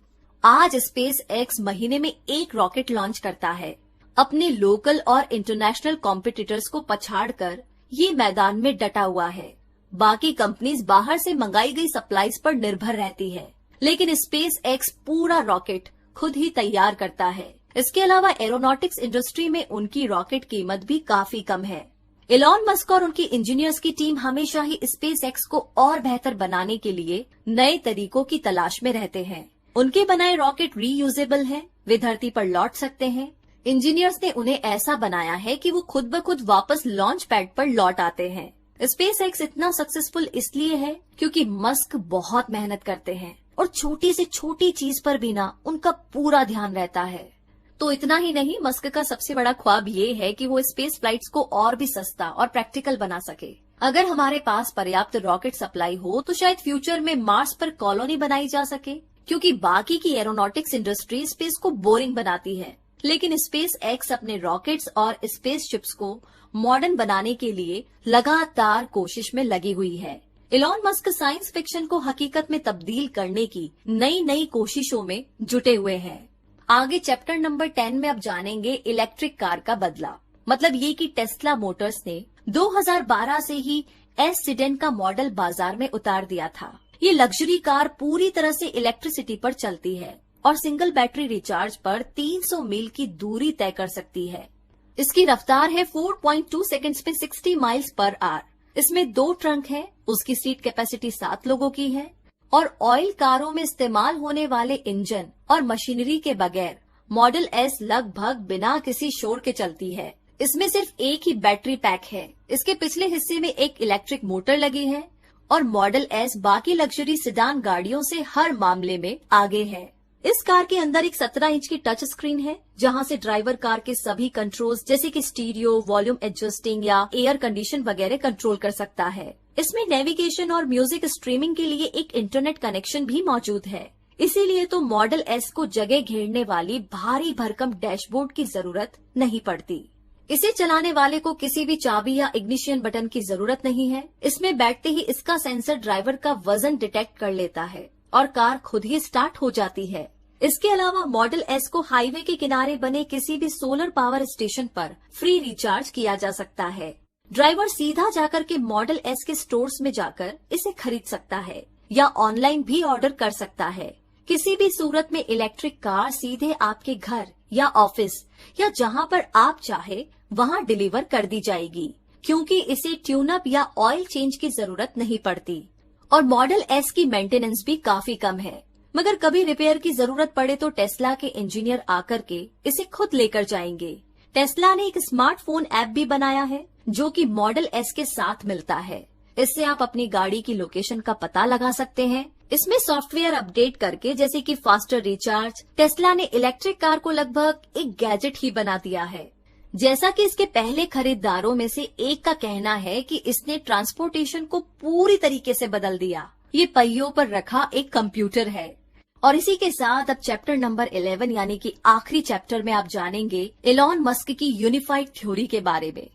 आज स्पेस एक्स महीने में एक रॉकेट लॉन्च करता है। अपने लोकल और इंटरनेशनल कॉम्पिटिटर्स को पछाड़कर ये मैदान में डटा हुआ है। बाकी कंपनीज बाहर से मंगाई गई सप्लाईज पर निर्भर रहती है, लेकिन स्पेस एक्स पूरा रॉकेट खुद ही तैयार करता है। इसके अलावा एरोनॉटिक्स इंडस्ट्री में उनकी रॉकेट कीमत भी काफी कम है। इलॉन मस्क और उनकी इंजीनियर्स की टीम हमेशा ही स्पेस एक्स को और बेहतर बनाने के लिए नए तरीकों की तलाश में रहते हैं। उनके बनाए रॉकेट रीयूजेबल हैं, वे धरती पर लौट सकते हैं। इंजीनियर्स ने उन्हें ऐसा बनाया है कि वो खुद ब खुद वापस लॉन्च पैड पर लौट आते हैं। स्पेस एक्स इतना सक्सेसफुल इसलिए है क्योंकि मस्क बहुत मेहनत करते हैं और छोटी से छोटी चीज पर भी ना उनका पूरा ध्यान रहता है। तो इतना ही नहीं, मस्क का सबसे बड़ा ख्वाब ये है कि वो स्पेस फ्लाइट्स को और भी सस्ता और प्रैक्टिकल बना सके। अगर हमारे पास पर्याप्त रॉकेट सप्लाई हो तो शायद फ्यूचर में मार्स पर कॉलोनी बनाई जा सके, क्योंकि बाकी की एरोनॉटिक्स इंडस्ट्री स्पेस को बोरिंग बनाती है। लेकिन स्पेस एक्स अपने रॉकेट्स और स्पेस शिप्स को मॉडर्न बनाने के लिए लगातार कोशिश में लगी हुई है। इलॉन मस्क साइंस फिक्शन को हकीकत में तब्दील करने की नई नई कोशिशों में जुटे हुए हैं। आगे चैप्टर नंबर 10 में अब जानेंगे इलेक्ट्रिक कार का बदला। मतलब ये कि टेस्ला मोटर्स ने 2012 से ही एस सीडेन का मॉडल बाजार में उतार दिया था। ये लग्जरी कार पूरी तरह से इलेक्ट्रिसिटी पर चलती है और सिंगल बैटरी रिचार्ज पर 300 मील की दूरी तय कर सकती है। इसकी रफ्तार है 4.2 सेकंड्स में 60 माइल्स पर आवर। इसमें 2 ट्रंक है, उसकी सीट कैपेसिटी 7 लोगों की है और ऑयल कारों में इस्तेमाल होने वाले इंजन और मशीनरी के बगैर मॉडल एस लगभग बिना किसी शोर के चलती है। इसमें सिर्फ एक ही बैटरी पैक है। इसके पिछले हिस्से में एक इलेक्ट्रिक मोटर लगी है और मॉडल एस बाकी लग्जरी सेडान गाड़ियों से हर मामले में आगे है। इस कार के अंदर एक 17 इंच की टच स्क्रीन है, जहां से ड्राइवर कार के सभी कंट्रोल्स जैसे कि स्टीरियो, वॉल्यूम एडजस्टिंग या एयर कंडीशन वगैरह कंट्रोल कर सकता है। इसमें नेविगेशन और म्यूजिक स्ट्रीमिंग के लिए एक इंटरनेट कनेक्शन भी मौजूद है। इसीलिए तो मॉडल एस को जगह घेरने वाली भारी भरकम डैशबोर्ड की जरूरत नहीं पड़ती। इसे चलाने वाले को किसी भी चाबी या इग्निशन बटन की जरूरत नहीं है। इसमें बैठते ही इसका सेंसर ड्राइवर का वजन डिटेक्ट कर लेता है और कार खुद ही स्टार्ट हो जाती है। इसके अलावा मॉडल एस को हाईवे के किनारे बने किसी भी सोलर पावर स्टेशन पर फ्री रिचार्ज किया जा सकता है। ड्राइवर सीधा जाकर के मॉडल एस के स्टोर्स में जाकर इसे खरीद सकता है या ऑनलाइन भी ऑर्डर कर सकता है। किसी भी सूरत में इलेक्ट्रिक कार सीधे आपके घर या ऑफिस या जहां पर आप चाहे वहां डिलीवर कर दी जाएगी, क्योंकि इसे ट्यूनअप या ऑयल चेंज की जरूरत नहीं पड़ती। और मॉडल एस की मेंटेनेंस भी काफी कम है, मगर कभी रिपेयर की जरूरत पड़े तो टेस्ला के इंजीनियर आकर के इसे खुद लेकर जाएंगे। टेस्ला ने एक स्मार्टफोन ऐप भी बनाया है जो कि मॉडल एस के साथ मिलता है। इससे आप अपनी गाड़ी की लोकेशन का पता लगा सकते हैं। इसमें सॉफ्टवेयर अपडेट करके जैसे कि फास्टर रिचार्ज, टेस्ला ने इलेक्ट्रिक कार को लगभग एक गैजेट ही बना दिया है। जैसा कि इसके पहले खरीदारों में से एक का कहना है कि इसने ट्रांसपोर्टेशन को पूरी तरीके से बदल दिया। ये पहियों पर रखा एक कंप्यूटर है। और इसी के साथ अब चैप्टर नंबर 11 यानी कि आखिरी चैप्टर में आप जानेंगे इलॉन मस्क की यूनिफाइड थ्योरी के बारे में।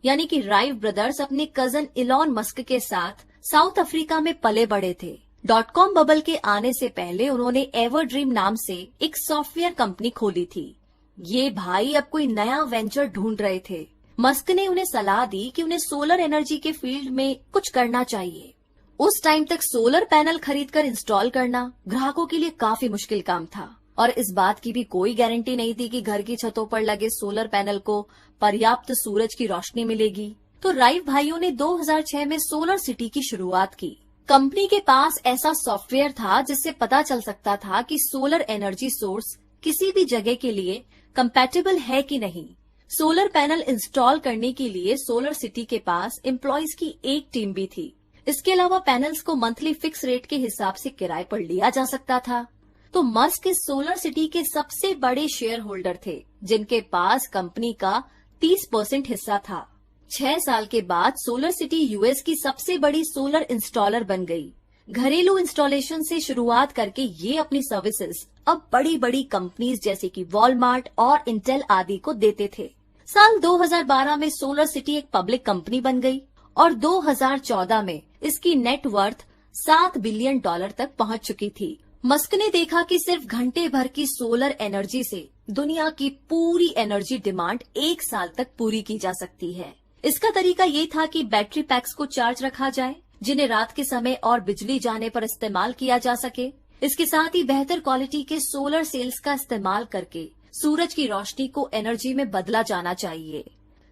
यानी कि राइव ब्रदर्स अपने कजन इलॉन मस्क के साथ साउथ अफ्रीका में पले बड़े थे। .com बबल के आने से पहले उन्होंने एवरड्रीम नाम से एक सॉफ्टवेयर कंपनी खोली थी। ये भाई अब कोई नया वेंचर ढूंढ रहे थे। मस्क ने उन्हें सलाह दी कि उन्हें सोलर एनर्जी के फील्ड में कुछ करना चाहिए। उस टाइम तक सोलर पैनल खरीदकर इंस्टॉल करना ग्राहकों के लिए काफी मुश्किल काम था और इस बात की भी कोई गारंटी नहीं थी कि घर की छतों पर लगे सोलर पैनल को पर्याप्त सूरज की रोशनी मिलेगी। तो राइव भाइयों ने 2006 में सोलर सिटी की शुरुआत की। कंपनी के पास ऐसा सॉफ्टवेयर था जिससे पता चल सकता था कि सोलर एनर्जी सोर्स किसी भी जगह के लिए कंपैटिबल है कि नहीं। सोलर पैनल इंस्टॉल करने के लिए सोलर सिटी के पास एम्प्लॉइज की एक टीम भी थी। इसके अलावा पैनल्स को मंथली फिक्स रेट के हिसाब से किराए पर लिया जा सकता था। तो मस्क इस सोलर सिटी के सबसे बड़े शेयर होल्डर थे, जिनके पास कंपनी का 30% हिस्सा था। 6 साल के बाद सोलर सिटी यूएस की सबसे बड़ी सोलर इंस्टॉलर बन गई। घरेलू इंस्टॉलेशन से शुरुआत करके ये अपनी सर्विसेज अब बड़ी बड़ी कंपनीज जैसे कि वॉलमार्ट और इंटेल आदि को देते थे। साल 2012 में सोलर सिटी एक पब्लिक कंपनी बन गई और 2014 में इसकी नेटवर्थ $7 बिलियन तक पहुंच चुकी थी। मस्क ने देखा कि सिर्फ घंटे भर की सोलर एनर्जी से दुनिया की पूरी एनर्जी डिमांड 1 साल तक पूरी की जा सकती है। इसका तरीका ये था कि बैटरी पैक्स को चार्ज रखा जाए, जिन्हें रात के समय और बिजली जाने पर इस्तेमाल किया जा सके। इसके साथ ही बेहतर क्वालिटी के सोलर सेल्स का इस्तेमाल करके सूरज की रोशनी को एनर्जी में बदला जाना चाहिए।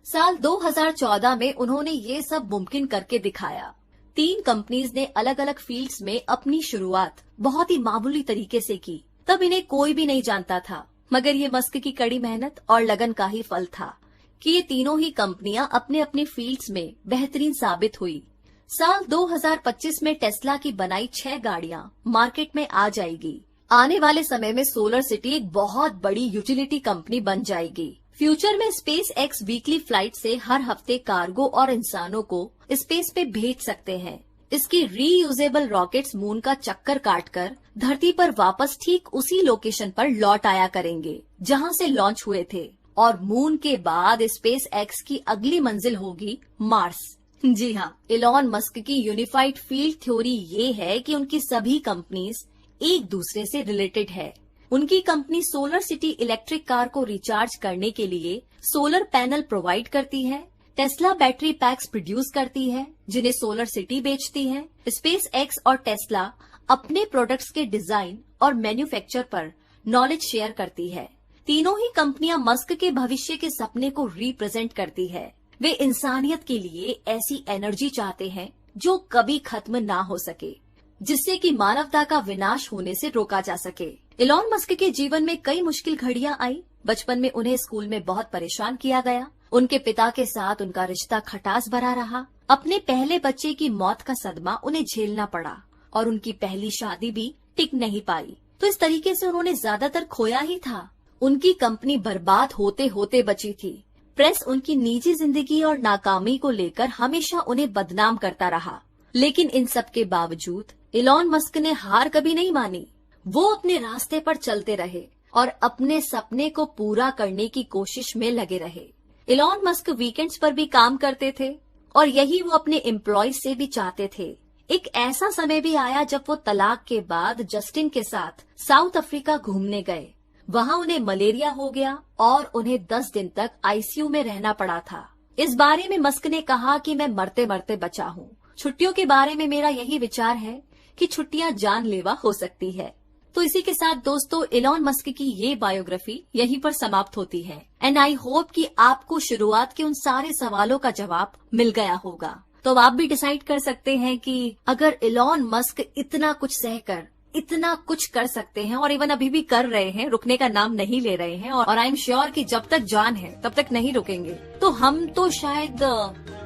साल 2014 में उन्होंने ये सब मुमकिन करके दिखाया। 3 कंपनीज ने अलग अलग फील्ड्स में अपनी शुरुआत बहुत ही मामूली तरीके से की। तब इन्हें कोई भी नहीं जानता था, मगर ये मस्क की कड़ी मेहनत और लगन का ही फल था कि ये तीनों ही कंपनियां अपने अपने फील्ड्स में बेहतरीन साबित हुई। साल 2025 में टेस्ला की बनाई 6 गाड़ियां मार्केट में आ जाएगी। आने वाले समय में सोलर सिटी एक बहुत बड़ी यूटिलिटी कंपनी बन जाएगी। फ्यूचर में स्पेस एक्स वीकली फ्लाइट से हर हफ्ते कार्गो और इंसानों को स्पेस पे भेज सकते हैं। इसकी रीयूजेबल रॉकेट्स मून का चक्कर काटकर धरती पर वापस ठीक उसी लोकेशन पर लौट आया करेंगे जहां से लॉन्च हुए थे। और मून के बाद स्पेस एक्स की अगली मंजिल होगी मार्स। जी हाँ, इलॉन मस्क की यूनिफाइड फील्ड थ्योरी ये है कि उनकी सभी कंपनीज एक दूसरे से रिलेटेड है। उनकी company solar city electric car को रिचार्ज करने के लिए सोलर पैनल प्रोवाइड करती है, टेस्ला बैटरी पैक्स प्रोड्यूस करती है जिन्हें सोलर सिटी बेचती है। स्पेस एक्स और टेस्ला अपने प्रोडक्ट्स के डिजाइन और मैन्युफैक्चर पर नॉलेज शेयर करती है। तीनों ही कंपनियां मस्क के भविष्य के सपने को रिप्रेजेंट करती है। वे इंसानियत के लिए ऐसी एनर्जी चाहते हैं जो कभी खत्म ना हो सके, जिससे कि मानवता का विनाश होने से रोका जा सके। इलॉन मस्क के जीवन में कई मुश्किल घड़ियां आई। बचपन में उन्हें स्कूल में बहुत परेशान किया गया। उनके पिता के साथ उनका रिश्ता खटास भरा रहा। अपने पहले बच्चे की मौत का सदमा उन्हें झेलना पड़ा और उनकी पहली शादी भी टिक नहीं पाई। तो इस तरीके से उन्होंने ज्यादातर खोया ही था। उनकी कंपनी बर्बाद होते होते बची थी। प्रेस उनकी निजी जिंदगी और नाकामी को लेकर हमेशा उन्हें बदनाम करता रहा, लेकिन इन सब के बावजूद इलॉन मस्क ने हार कभी नहीं मानी। वो अपने रास्ते पर चलते रहे और अपने सपने को पूरा करने की कोशिश में लगे रहे। इलॉन मस्क वीकेंड्स पर भी काम करते थे और यही वो अपने एम्प्लॉय से भी चाहते थे। एक ऐसा समय भी आया जब वो तलाक के बाद जस्टिन के साथ साउथ अफ्रीका घूमने गए। वहाँ उन्हें मलेरिया हो गया और उन्हें 10 दिन तक आईसीयू में रहना पड़ा था। इस बारे में मस्क ने कहा कि मैं मरते मरते बचा हूँ। छुट्टियों के बारे में मेरा यही विचार है कि छुट्टियां जानलेवा हो सकती है। तो इसी के साथ दोस्तों, इलॉन मस्क की ये बायोग्राफी यहीं पर समाप्त होती है। एंड आई होप कि आपको शुरुआत के उन सारे सवालों का जवाब मिल गया होगा। तो आप भी डिसाइड कर सकते हैं कि अगर इलॉन मस्क इतना कुछ सहकर इतना कुछ कर सकते हैं और इवन अभी भी कर रहे हैं, रुकने का नाम नहीं ले रहे हैं, और आई एम श्योर कि जब तक जान है तब तक नहीं रुकेंगे, तो हम तो शायद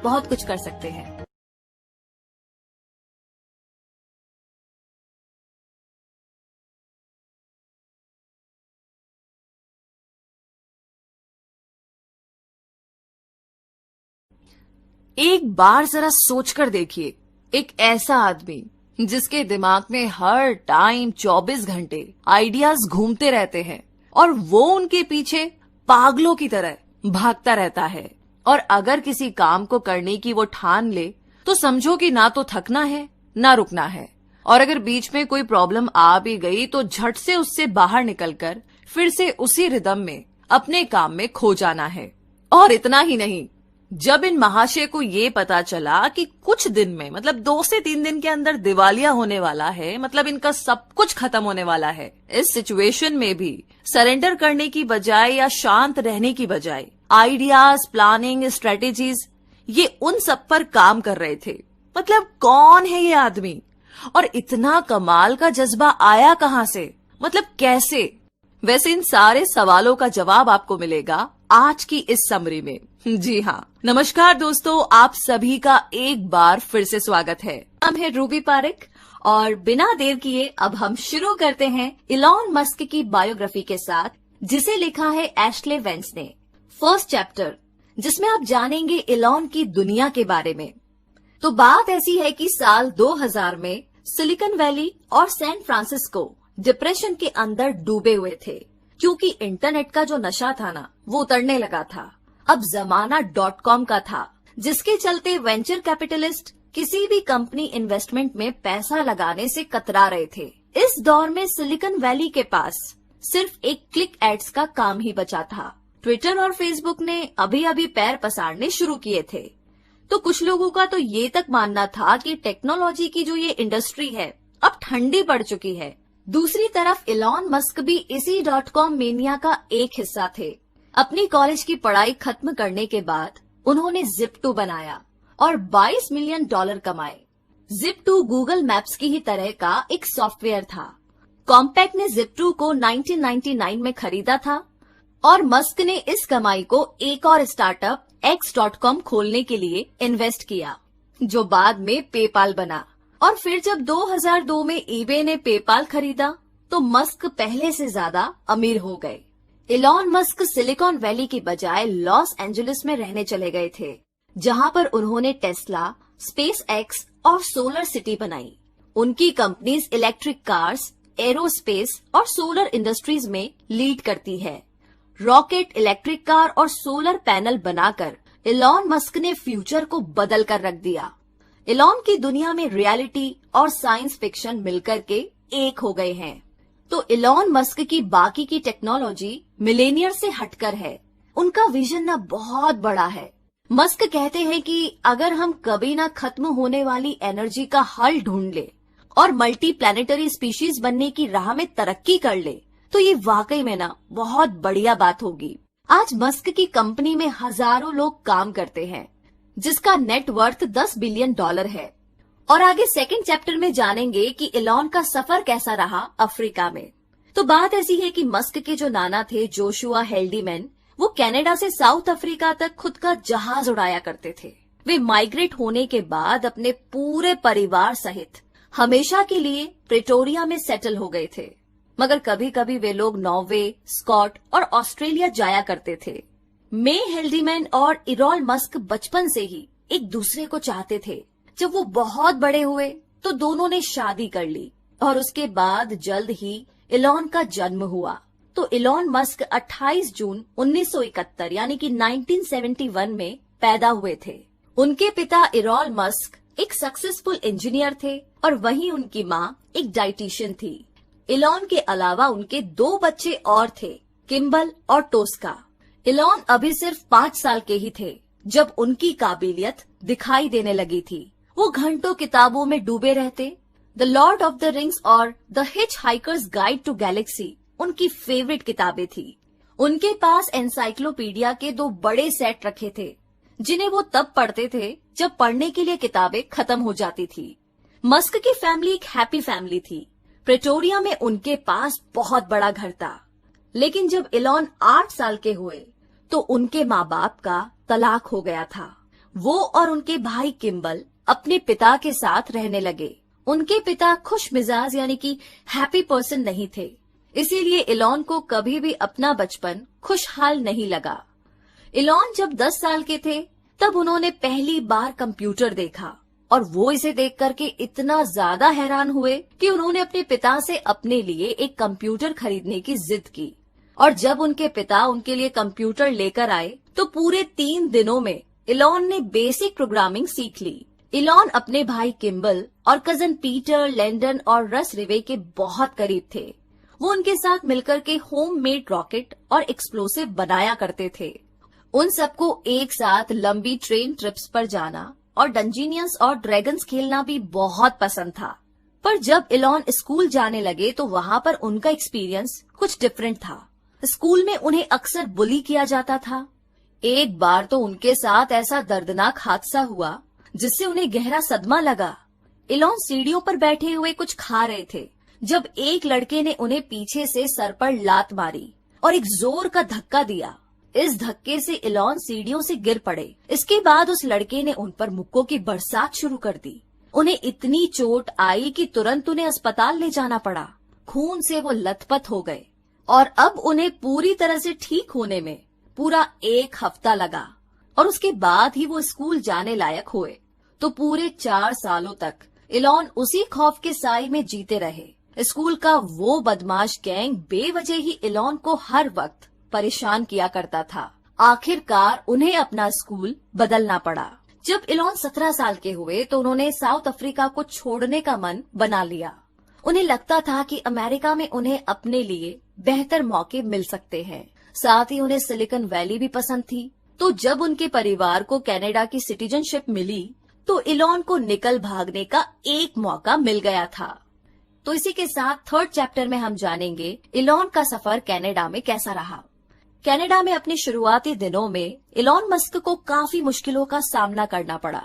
बहुत कुछ कर सकते हैं। एक बार जरा सोचकर देखिए, एक ऐसा आदमी जिसके दिमाग में हर टाइम 24 घंटे आइडियाज घूमते रहते हैं और वो उनके पीछे पागलों की तरह भागता रहता है। और अगर किसी काम को करने की वो ठान ले तो समझो कि ना तो थकना है ना रुकना है, और अगर बीच में कोई प्रॉब्लम आ भी गई तो झट से उससे बाहर निकलकर फिर से उसी रिदम में अपने काम में खो जाना है। और इतना ही नहीं, जब इन महाशय को ये पता चला कि कुछ दिन में, मतलब 2 से 3 दिन के अंदर दिवालिया होने वाला है, मतलब इनका सब कुछ खत्म होने वाला है, इस सिचुएशन में भी सरेंडर करने की बजाय या शांत रहने की बजाय आइडियाज, प्लानिंग, स्ट्रेटेजीज, ये उन सब पर काम कर रहे थे। मतलब कौन है ये आदमी और इतना कमाल का जज्बा आया कहां से, मतलब कैसे? वैसे इन सारे सवालों का जवाब आपको मिलेगा आज की इस समरी में। जी हाँ, नमस्कार दोस्तों, आप सभी का एक बार फिर से स्वागत है। नाम है रूबी पारिक और बिना देर किए अब हम शुरू करते हैं इलॉन मस्क की बायोग्राफी के साथ, जिसे लिखा है एशले वेंस ने। फर्स्ट चैप्टर, जिसमें आप जानेंगे इलॉन की दुनिया के बारे में। तो बात ऐसी है कि साल 2000 में सिलिकॉन वैली और सैन फ्रांसिस्को डिप्रेशन के अंदर डूबे हुए थे, क्योंकि इंटरनेट का जो नशा था ना, वो उतरने लगा था। अब जमाना .com का था, जिसके चलते वेंचर कैपिटलिस्ट किसी भी कंपनी इन्वेस्टमेंट में पैसा लगाने से कतरा रहे थे। इस दौर में सिलिकॉन वैली के पास सिर्फ एक क्लिक एड्स का काम ही बचा था। ट्विटर और फेसबुक ने अभी अभी पैर पसारने शुरू किए थे। तो कुछ लोगों का तो ये तक मानना था कि टेक्नोलॉजी की जो ये इंडस्ट्री है अब ठंडी पड़ चुकी है। दूसरी तरफ इलॉन मस्क भी इसी .com मेनिया का एक हिस्सा थे। अपनी कॉलेज की पढ़ाई खत्म करने के बाद उन्होंने Zip2 बनाया और $22 मिलियन कमाए। Zip2 गूगल मैप्स की ही तरह का एक सॉफ्टवेयर था। कॉम्पैक्ट ने Zip2 को 1999 में खरीदा था और मस्क ने इस कमाई को एक और स्टार्टअप X.com खोलने के लिए इन्वेस्ट किया, जो बाद में पेपाल बना। और फिर जब 2002 में eBay ने पेपाल खरीदा तो मस्क पहले से ज्यादा अमीर हो गए। इलॉन मस्क सिलिकॉन वैली की बजाय लॉस एंजलिस में रहने चले गए थे, जहां पर उन्होंने टेस्ला, स्पेस एक्स और सोलर सिटी बनाई। उनकी कंपनीज इलेक्ट्रिक कार्स, एरोस्पेस और सोलर इंडस्ट्रीज में लीड करती है। रॉकेट, इलेक्ट्रिक कार और सोलर पैनल बनाकर इलॉन मस्क ने फ्यूचर को बदल कर रख दिया। इलॉन की दुनिया में रियलिटी और साइंस फिक्शन मिलकर के एक हो गए हैं। तो इलॉन मस्क की बाकी की टेक्नोलॉजी मिलेनियर से हटकर है। उनका विजन ना बहुत बड़ा है। मस्क कहते हैं कि अगर हम कभी ना खत्म होने वाली एनर्जी का हल ढूंढ ले और मल्टी प्लैनेटरी स्पीशीज बनने की राह में तरक्की कर ले तो ये वाकई में ना बहुत बढ़िया बात होगी। आज मस्क की कंपनी में हजारों लोग काम करते हैं, जिसका नेट वर्थ $10 बिलियन है। और आगे सेकंड चैप्टर में जानेंगे कि इलॉन का सफर कैसा रहा अफ्रीका में। तो बात ऐसी है कि मस्क के जो नाना थे जोशुआ हेल्डीमैन, वो कनाडा से साउथ अफ्रीका तक खुद का जहाज उड़ाया करते थे। वे माइग्रेट होने के बाद अपने पूरे परिवार सहित हमेशा के लिए प्रेटोरिया में सेटल हो गए थे। मगर कभी कभी वे लोग नॉर्वे, स्कॉट और ऑस्ट्रेलिया जाया करते थे। मे हेल्डीमैन और इरॉल मस्क बचपन से ही एक दूसरे को चाहते थे। जब वो बहुत बड़े हुए तो दोनों ने शादी कर ली और उसके बाद जल्द ही इलॉन का जन्म हुआ। तो इलॉन मस्क 28 जून 1971 यानी कि 1971 में पैदा हुए थे। उनके पिता इरॉल मस्क एक सक्सेसफुल इंजीनियर थे और वहीं उनकी माँ एक डाइटिशियन थी। इलॉन के अलावा उनके 2 बच्चे और थे, किम्बल और टोस्का। इलॉन अभी सिर्फ 5 साल के ही थे जब उनकी काबिलियत दिखाई देने लगी थी। वो घंटों किताबों में डूबे रहते। The Lord of the Rings और the Hitchhiker's Guide to Galaxy उनकी फेवरेट किताबें थी। उनके पास एनसाइक्लोपीडिया के 2 बड़े सेट रखे थे, जिन्हें वो तब पढ़ते थे जब पढ़ने के लिए किताबें खत्म हो जाती थी। मस्क की फैमिली एक हैप्पी फैमिली थी। प्रेटोरिया में उनके पास बहुत बड़ा घर था। लेकिन जब इलॉन 8 साल के हुए तो उनके माँ बाप का तलाक हो गया था। वो और उनके भाई किम्बल अपने पिता के साथ रहने लगे। उनके पिता खुश मिजाज यानी कि हैप्पी पर्सन नहीं थे, इसीलिए इलॉन को कभी भी अपना बचपन खुशहाल नहीं लगा। इलॉन जब 10 साल के थे तब उन्होंने पहली बार कंप्यूटर देखा और वो इसे देख करके इतना ज्यादा हैरान हुए कि उन्होंने अपने पिता से अपने लिए एक कंप्यूटर खरीदने की जिद की। और जब उनके पिता उनके लिए कंप्यूटर लेकर आए तो पूरे 3 दिनों में इलॉन ने बेसिक प्रोग्रामिंग सीख ली। इलॉन अपने भाई किम्बल और कजन पीटर, लैंडन और रस रिवे के बहुत करीब थे। वो उनके साथ मिलकर के होम मेड रॉकेट और एक्सप्लोसिव बनाया करते थे। उन सबको एक साथ लंबी ट्रेन ट्रिप्स पर जाना और डंजीनियंस और ड्रैगन्स खेलना भी बहुत पसंद था। पर जब इलॉन स्कूल जाने लगे तो वहाँ पर उनका एक्सपीरियंस कुछ डिफरेंट था। स्कूल में उन्हें अक्सर बुली किया जाता था। एक बार तो उनके साथ ऐसा दर्दनाक हादसा हुआ जिससे उन्हें गहरा सदमा लगा। इलॉन सीढ़ियों पर बैठे हुए कुछ खा रहे थे जब एक लड़के ने उन्हें पीछे से सर पर लात मारी और एक जोर का धक्का दिया। इस धक्के से इलॉन सीढ़ियों से गिर पड़े। इसके बाद उस लड़के ने उन पर मुक्कों की बरसात शुरू कर दी। उन्हें इतनी चोट आई कि तुरंत उन्हें अस्पताल ले जाना पड़ा। खून से वो लथपथ हो गए और अब उन्हें पूरी तरह से ठीक होने में पूरा 1 हफ्ता लगा और उसके बाद ही वो स्कूल जाने लायक हुए। तो पूरे 4 सालों तक इलॉन उसी खौफ के साए में जीते रहे। स्कूल का वो बदमाश गैंग बेवजह ही इलॉन को हर वक्त परेशान किया करता था। आखिरकार उन्हें अपना स्कूल बदलना पड़ा। जब इलॉन 17 साल के हुए तो उन्होंने साउथ अफ्रीका को छोड़ने का मन बना लिया। उन्हें लगता था कि अमेरिका में उन्हें अपने लिए बेहतर मौके मिल सकते हैं। साथ ही उन्हें सिलिकॉन वैली भी पसंद थी। तो जब उनके परिवार को कनाडा की सिटीजनशिप मिली तो इलॉन को निकल भागने का एक मौका मिल गया था। तो इसी के साथ 3rd चैप्टर में हम जानेंगे इलॉन का सफर कनाडा में कैसा रहा। कनाडा में अपने शुरुआती दिनों में इलॉन मस्क को काफी मुश्किलों का सामना करना पड़ा।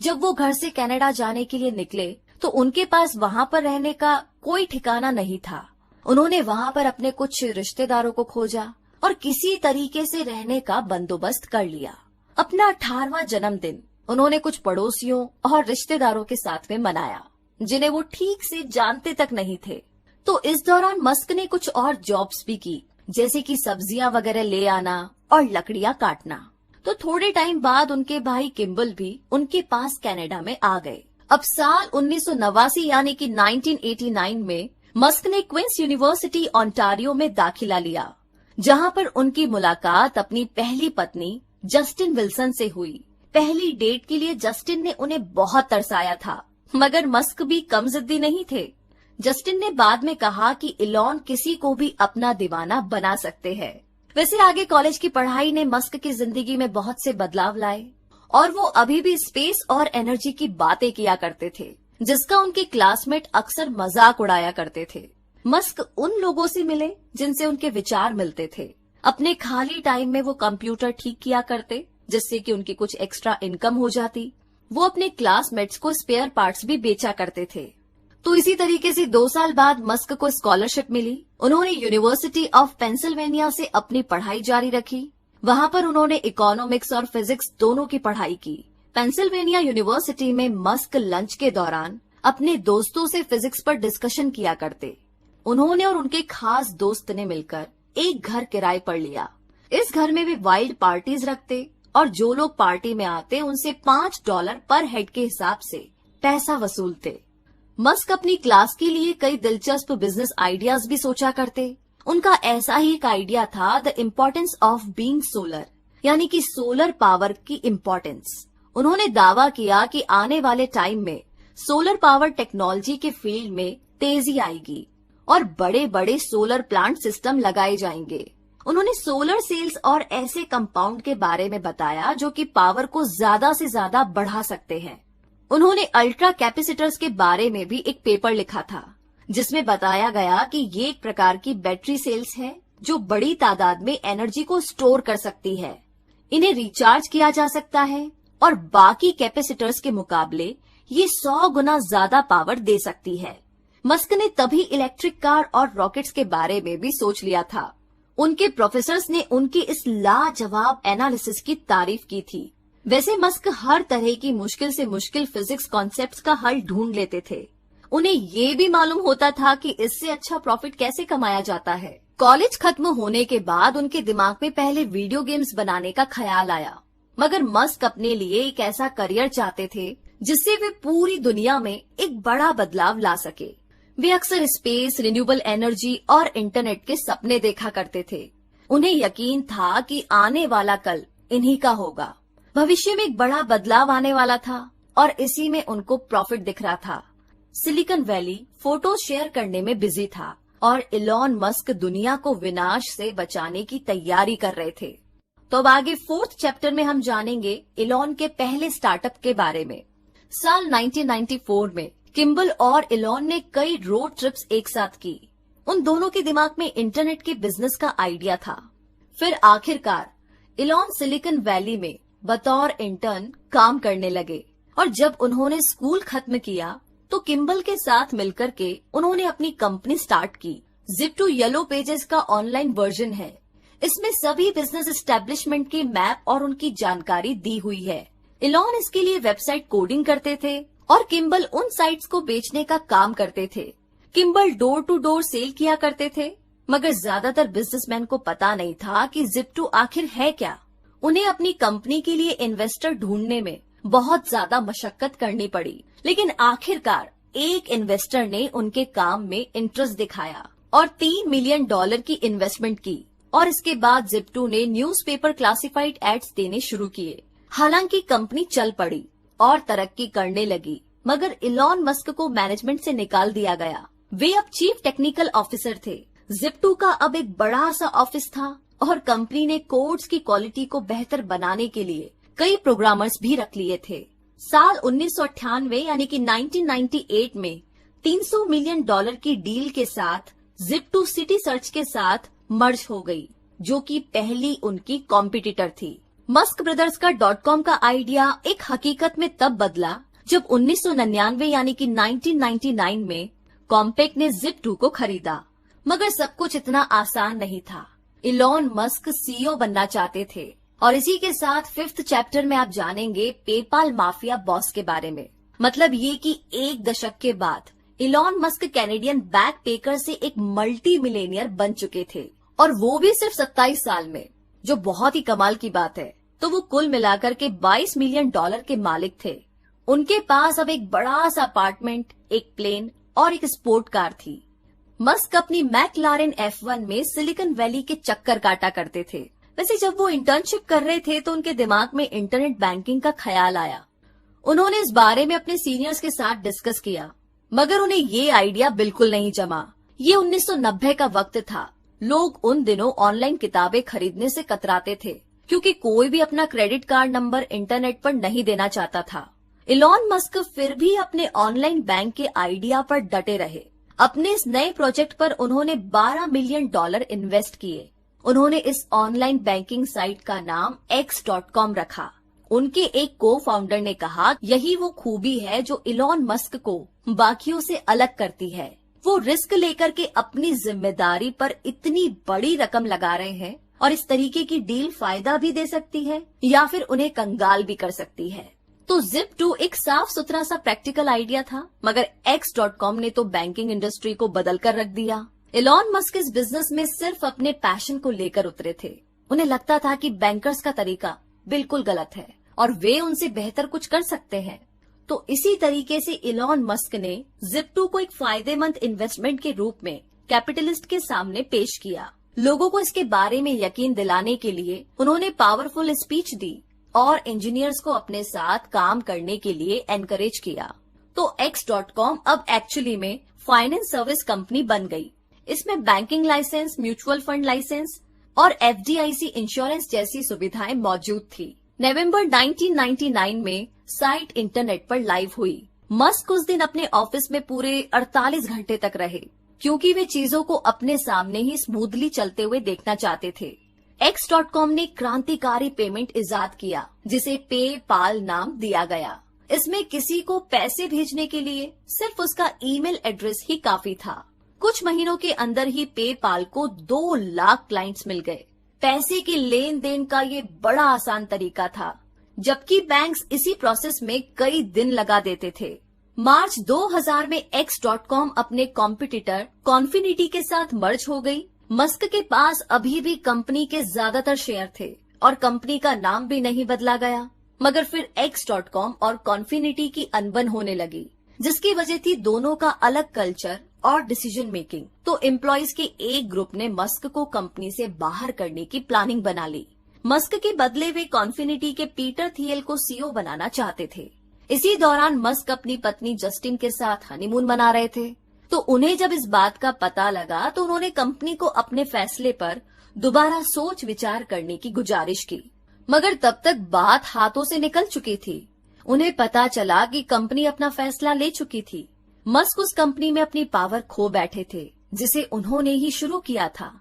जब वो घर से कनाडा जाने के लिए निकले तो उनके पास वहाँ पर रहने का कोई ठिकाना नहीं था। उन्होंने वहाँ पर अपने कुछ रिश्तेदारों को खोजा और किसी तरीके से रहने का बंदोबस्त कर लिया। अपना 18वां जन्मदिन उन्होंने कुछ पड़ोसियों और रिश्तेदारों के साथ में मनाया, जिन्हें वो ठीक से जानते तक नहीं थे। तो इस दौरान मस्क ने कुछ और जॉब्स भी की, जैसे कि सब्जियां वगैरह ले आना और लकड़ियां काटना। तो थोड़े टाइम बाद उनके भाई किम्बल भी उनके पास कनाडा में आ गए। अब साल 1989 यानी कि 1989 में मस्क ने क्वींस यूनिवर्सिटी ओंटारियो में दाखिला लिया, जहां पर उनकी मुलाकात अपनी पहली पत्नी जस्टिन विल्सन से हुई। पहली डेट के लिए जस्टिन ने उन्हें बहुत तरसाया था, मगर मस्क भी कम जिद्दी नहीं थे। जस्टिन ने बाद में कहा कि इलॉन किसी को भी अपना दीवाना बना सकते हैं। वैसे आगे कॉलेज की पढ़ाई ने मस्क की जिंदगी में बहुत से बदलाव लाए और वो अभी भी स्पेस और एनर्जी की बातें किया करते थे, जिसका उनके क्लासमेट अक्सर मजाक उड़ाया करते थे। मस्क उन लोगों से मिले जिनसे उनके विचार मिलते थे। अपने खाली टाइम में वो कंप्यूटर ठीक किया करते, जिससे कि उनकी कुछ एक्स्ट्रा इनकम हो जाती। वो अपने क्लासमेट्स को स्पेयर पार्ट्स भी बेचा करते थे। तो इसी तरीके से 2 साल बाद मस्क को स्कॉलरशिप मिली। उन्होंने यूनिवर्सिटी ऑफ पेंसिल्वेनिया से अपनी पढ़ाई जारी रखी। वहां पर उन्होंने इकोनॉमिक्स और फिजिक्स दोनों की पढ़ाई की। पेंसिल्वेनिया यूनिवर्सिटी में मस्क लंच के दौरान अपने दोस्तों से फिजिक्स पर डिस्कशन किया करते। उन्होंने और उनके खास दोस्त ने मिलकर एक घर किराए पर लिया। इस घर में वे वाइल्ड पार्टीज रखते और जो लोग पार्टी में आते उनसे $5 पर हेड के हिसाब से पैसा वसूलते। मस्क अपनी क्लास के लिए कई दिलचस्प बिजनेस आइडियाज भी सोचा करते। उनका ऐसा ही एक आइडिया था, the importance of being solar, यानी कि सोलर पावर की इम्पोर्टेंस। उन्होंने दावा किया कि आने वाले टाइम में सोलर पावर टेक्नोलॉजी के फील्ड में तेजी आएगी और बड़े बड़े सोलर प्लांट सिस्टम लगाए जाएंगे। उन्होंने सोलर सेल्स और ऐसे कंपाउंड के बारे में बताया जो कि पावर को ज्यादा से ज्यादा बढ़ा सकते हैं। उन्होंने अल्ट्रा कैपेसिटर्स के बारे में भी एक पेपर लिखा था, जिसमें बताया गया कि ये एक प्रकार की बैटरी सेल्स है जो बड़ी तादाद में एनर्जी को स्टोर कर सकती है। इन्हें रिचार्ज किया जा सकता है और बाकी कैपेसिटर्स के मुकाबले ये 100 गुना ज्यादा पावर दे सकती है। मस्क ने तभी इलेक्ट्रिक कार और रॉकेट्स के बारे में भी सोच लिया था। उनके प्रोफेसर्स ने उनके इस लाजवाब एनालिसिस की तारीफ की थी। वैसे मस्क हर तरह की मुश्किल से मुश्किल फिजिक्स कॉन्सेप्ट्स का हल ढूंढ लेते थे। उन्हें ये भी मालूम होता था कि इससे अच्छा प्रॉफिट कैसे कमाया जाता है। कॉलेज खत्म होने के बाद उनके दिमाग में पहले वीडियो गेम्स बनाने का ख्याल आया, मगर मस्क अपने लिए एक ऐसा करियर चाहते थे जिससे वे पूरी दुनिया में एक बड़ा बदलाव ला सके। वे अक्सर स्पेस, रिन्यूएबल एनर्जी और इंटरनेट के सपने देखा करते थे। उन्हें यकीन था कि आने वाला कल इन्हीं का होगा। भविष्य में एक बड़ा बदलाव आने वाला था और इसी में उनको प्रॉफिट दिख रहा था। सिलिकॉन वैली फोटो शेयर करने में बिजी था और इलॉन मस्क दुनिया को विनाश से बचाने की तैयारी कर रहे थे। तो अब आगे 4th चैप्टर में हम जानेंगे इलॉन के पहले स्टार्टअप के बारे में। साल 1994 में किम्बल और इलॉन ने कई रोड ट्रिप्स एक साथ की। उन दोनों के दिमाग में इंटरनेट के बिजनेस का आइडिया था। फिर आखिरकार इलॉन सिलिकॉन वैली में बतौर इंटर्न काम करने लगे और जब उन्होंने स्कूल खत्म किया तो किम्बल के साथ मिलकर के उन्होंने अपनी कंपनी स्टार्ट की। Zip2 येलो पेजेस का ऑनलाइन वर्जन है। इसमें सभी बिजनेस एस्टेब्लिशमेंट के मैप और उनकी जानकारी दी हुई है। इलॉन इसके लिए वेबसाइट कोडिंग करते थे और किम्बल उन साइट्स को बेचने का काम करते थे। Kimbal door to door sale किया करते थे, मगर ज्यादातर बिजनेसमैन को पता नहीं था कि Zip2 आखिर है क्या। उन्हें अपनी कंपनी के लिए इन्वेस्टर ढूंढने में बहुत ज्यादा मशक्कत करनी पड़ी, लेकिन आखिरकार एक इन्वेस्टर ने उनके काम में इंटरेस्ट दिखाया और $3 मिलियन की इन्वेस्टमेंट की और इसके बाद Zip2 ने न्यूज़पेपर क्लासिफाइड एड्स देने शुरू किए। हालांकि कंपनी चल पड़ी और तरक्की करने लगी, मगर इलॉन मस्क को मैनेजमेंट से निकाल दिया गया। वे अब चीफ टेक्निकल ऑफिसर थे। Zip2 का अब एक बड़ा सा ऑफिस था और कंपनी ने कोड्स की क्वालिटी को बेहतर बनाने के लिए कई प्रोग्रामर्स भी रख लिए थे। साल 1998 यानी कि 1998 में $300 मिलियन की डील के साथ Zip2 सिटी सर्च के साथ मर्ज हो गई, जो कि पहली उनकी कॉम्पिटिटर थी। मस्क ब्रदर्स का .com का आइडिया एक हकीकत में तब बदला जब 1999 यानी कि 1999 में कॉम्पैक्ट ने Zip2 को खरीदा। मगर सब कुछ इतना आसान नहीं था। इलॉन मस्क सीईओ बनना चाहते थे और इसी के साथ 5th चैप्टर में आप जानेंगे पेपाल माफिया बॉस के बारे में। मतलब ये कि एक दशक के बाद Elon Musk Canadian back picker से एक मल्टी मिलेनियर बन चुके थे और वो भी सिर्फ 27 साल में, जो बहुत ही कमाल की बात है। तो वो कुल मिलाकर के $22 मिलियन के मालिक थे। उनके पास अब एक बड़ा सा अपार्टमेंट, एक प्लेन और एक स्पोर्ट कार थी। मस्क अपनी मैकलारेन F1 में सिलिकॉन वैली के चक्कर काटा करते थे। वैसे जब वो इंटर्नशिप कर रहे थे तो उनके दिमाग में इंटरनेट बैंकिंग का ख्याल आया। उन्होंने इस बारे में अपने सीनियर्स के साथ डिस्कस किया, मगर उन्हें ये आइडिया बिल्कुल नहीं जमा। ये 1990 का वक्त था। लोग उन दिनों ऑनलाइन किताबें खरीदने से कतराते थे, क्योंकि कोई भी अपना क्रेडिट कार्ड नंबर इंटरनेट पर नहीं देना चाहता था। इलॉन मस्क फिर भी अपने ऑनलाइन बैंक के आइडिया पर डटे रहे। अपने इस नए प्रोजेक्ट पर उन्होंने $12 मिलियन इन्वेस्ट किए। उन्होंने इस ऑनलाइन बैंकिंग साइट का नाम X.com रखा। उनके एक को फाउंडर ने कहा, यही वो खूबी है जो इलॉन मस्क को बाकियों से अलग करती है। वो रिस्क लेकर के अपनी जिम्मेदारी पर इतनी बड़ी रकम लगा रहे हैं, और इस तरीके की डील फायदा भी दे सकती है या फिर उन्हें कंगाल भी कर सकती है। तो Zip2 एक साफ सुथरा सा प्रैक्टिकल आइडिया था, मगर X.com ने तो बैंकिंग इंडस्ट्री को बदल कर रख दिया। इलॉन मस्क इस बिजनेस में सिर्फ अपने पैशन को लेकर उतरे थे। उन्हें लगता था कि बैंकर्स का तरीका बिल्कुल गलत है और वे उनसे बेहतर कुछ कर सकते हैं। तो इसी तरीके से इलॉन मस्क ने Zip2 को एक फायदेमंद इन्वेस्टमेंट के रूप में कैपिटलिस्ट के सामने पेश किया। लोगों को इसके बारे में यकीन दिलाने के लिए उन्होंने पावरफुल स्पीच दी और इंजीनियर्स को अपने साथ काम करने के लिए एनकरेज किया। तो X.com अब एक्चुअली में फाइनेंस सर्विस कंपनी बन गई। इसमें banking licence, mutual fund licence और FDIC इंश्योरेंस जैसी सुविधाएं मौजूद थी। नवंबर 1999 में साइट इंटरनेट पर लाइव हुई। मस्क उस दिन अपने ऑफिस में पूरे 48 घंटे तक रहे, क्योंकि वे चीजों को अपने सामने ही स्मूथली चलते हुए देखना चाहते थे। X.com ने क्रांतिकारी पेमेंट इजाद किया, जिसे पेपाल नाम दिया गया। इसमें किसी को पैसे भेजने के लिए सिर्फ उसका ईमेल एड्रेस ही काफी था। कुछ महीनों के अंदर ही पेपाल को 2 लाख क्लाइंट्स मिल गए। पैसे के लेन देन का ये बड़ा आसान तरीका था, जबकि बैंक्स इसी प्रोसेस में कई दिन लगा देते थे। मार्च 2000 में X.com अपने कॉम्पिटिटर कॉन्फिनिटी के साथ मर्ज हो गई। मस्क के पास अभी भी कंपनी के ज्यादातर शेयर थे और कंपनी का नाम भी नहीं बदला गया। मगर फिर X.com और कॉन्फिनिटी की अनबन होने लगी, जिसकी वजह थी दोनों का अलग कल्चर और डिसीजन मेकिंग। तो एम्प्लॉइज के एक ग्रुप ने मस्क को कंपनी से बाहर करने की प्लानिंग बना ली। मस्क के बदले वे कॉन्फिनिटी के पीटर थियल को CEO बनाना चाहते थे। इसी दौरान मस्क अपनी पत्नी जस्टिन के साथ हनीमून मना रहे थे। तो उन्हें जब इस बात का पता लगा तो उन्होंने कंपनी को अपने फैसले पर दोबारा सोच विचार करने की गुजारिश की। मगर तब तक बात हाथों से निकल चुकी थी। उन्हें पता चला कि कंपनी अपना फैसला ले चुकी थी। मस्क उस कंपनी में अपनी पावर खो बैठे थे, जिसे उन्होंने ही शुरू किया था।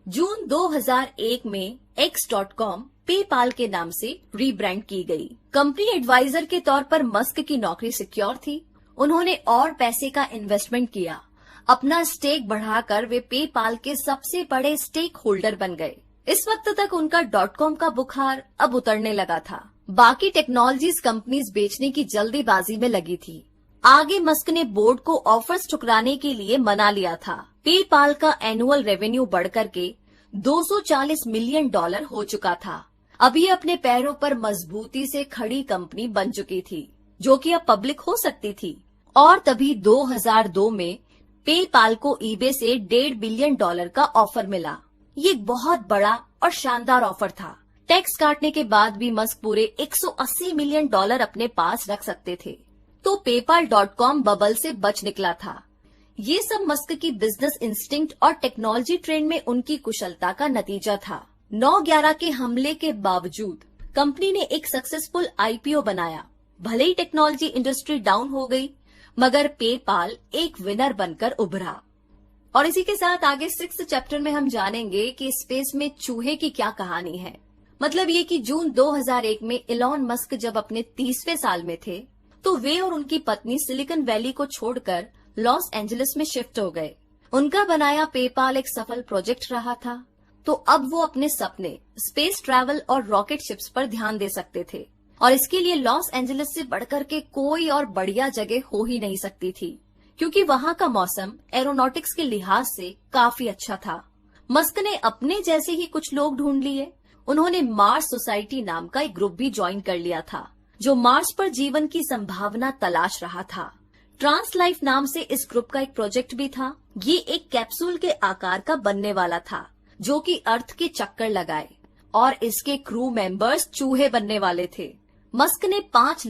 जून 2001 में X.com पेपाल के नाम से रीब्रांड की गई। कंपनी एडवाइजर के तौर पर मस्क की नौकरी सिक्योर थी। उन्होंने और पैसे का इन्वेस्टमेंट किया। अपना स्टेक बढ़ाकर वे पेपाल के सबसे बड़े स्टेक होल्डर बन गए। इस वक्त तक उनका .com का बुखार अब उतरने लगा था। बाकी टेक्नोलॉजीज कंपनीज बेचने की जल्दीबाजी में लगी थी। आगे मस्क ने बोर्ड को ऑफर्स ठुकराने के लिए मना लिया था। पेपाल का एनुअल रेवेन्यू बढ़कर के $240 मिलियन हो चुका था। अभी अपने पैरों पर मजबूती से खड़ी कंपनी बन चुकी थी, जो कि अब पब्लिक हो सकती थी। और तभी 2002 में पेपाल को ईबे से $1.5 बिलियन का ऑफर मिला। ये बहुत बड़ा और शानदार ऑफर था। टैक्स काटने के बाद भी मस्क पूरे $180 मिलियन अपने पास रख सकते थे। तो पेपाल.com बबल से बच निकला था। ये सब मस्क की बिजनेस इंस्टिंक्ट और टेक्नोलॉजी ट्रेंड में उनकी कुशलता का नतीजा था। 9/11 के हमले के बावजूद कंपनी ने एक सक्सेसफुल IPO बनाया। भले ही टेक्नोलॉजी इंडस्ट्री डाउन हो गई, मगर पेपाल एक विनर बनकर उभरा। और इसी के साथ आगे 6th चैप्टर में हम जानेंगे कि स्पेस में चूहे की क्या कहानी है। मतलब ये कि जून 2001 में इलॉन मस्क जब अपने 30वें साल में थे, तो वे और उनकी पत्नी सिलिकॉन वैली को छोड़कर लॉस एंजलिस में शिफ्ट हो गए। उनका बनाया पेपाल एक सफल प्रोजेक्ट रहा था, तो अब वो अपने सपने स्पेस ट्रैवल और रॉकेट शिप्स पर ध्यान दे सकते थे। और इसके लिए लॉस एंजलिस से बढ़कर के कोई और बढ़िया जगह हो ही नहीं सकती थी, क्योंकि वहाँ का मौसम एरोनॉटिक्स के लिहाज से काफी अच्छा था। मस्क ने अपने जैसे ही कुछ लोग ढूंढ लिए। उन्होंने मार्स सोसाइटी नाम का एक ग्रुप भी ज्वाइन कर लिया था, जो मार्स पर जीवन की संभावना तलाश रहा था। ट्रांस लाइफ नाम से इस ग्रुप का एक प्रोजेक्ट भी था। ये एक कैप्सूल के आकार का बनने वाला था, जो कि अर्थ के चक्कर लगाए, और इसके क्रू मेंबर्स चूहे बनने वाले थे। मस्क ने $5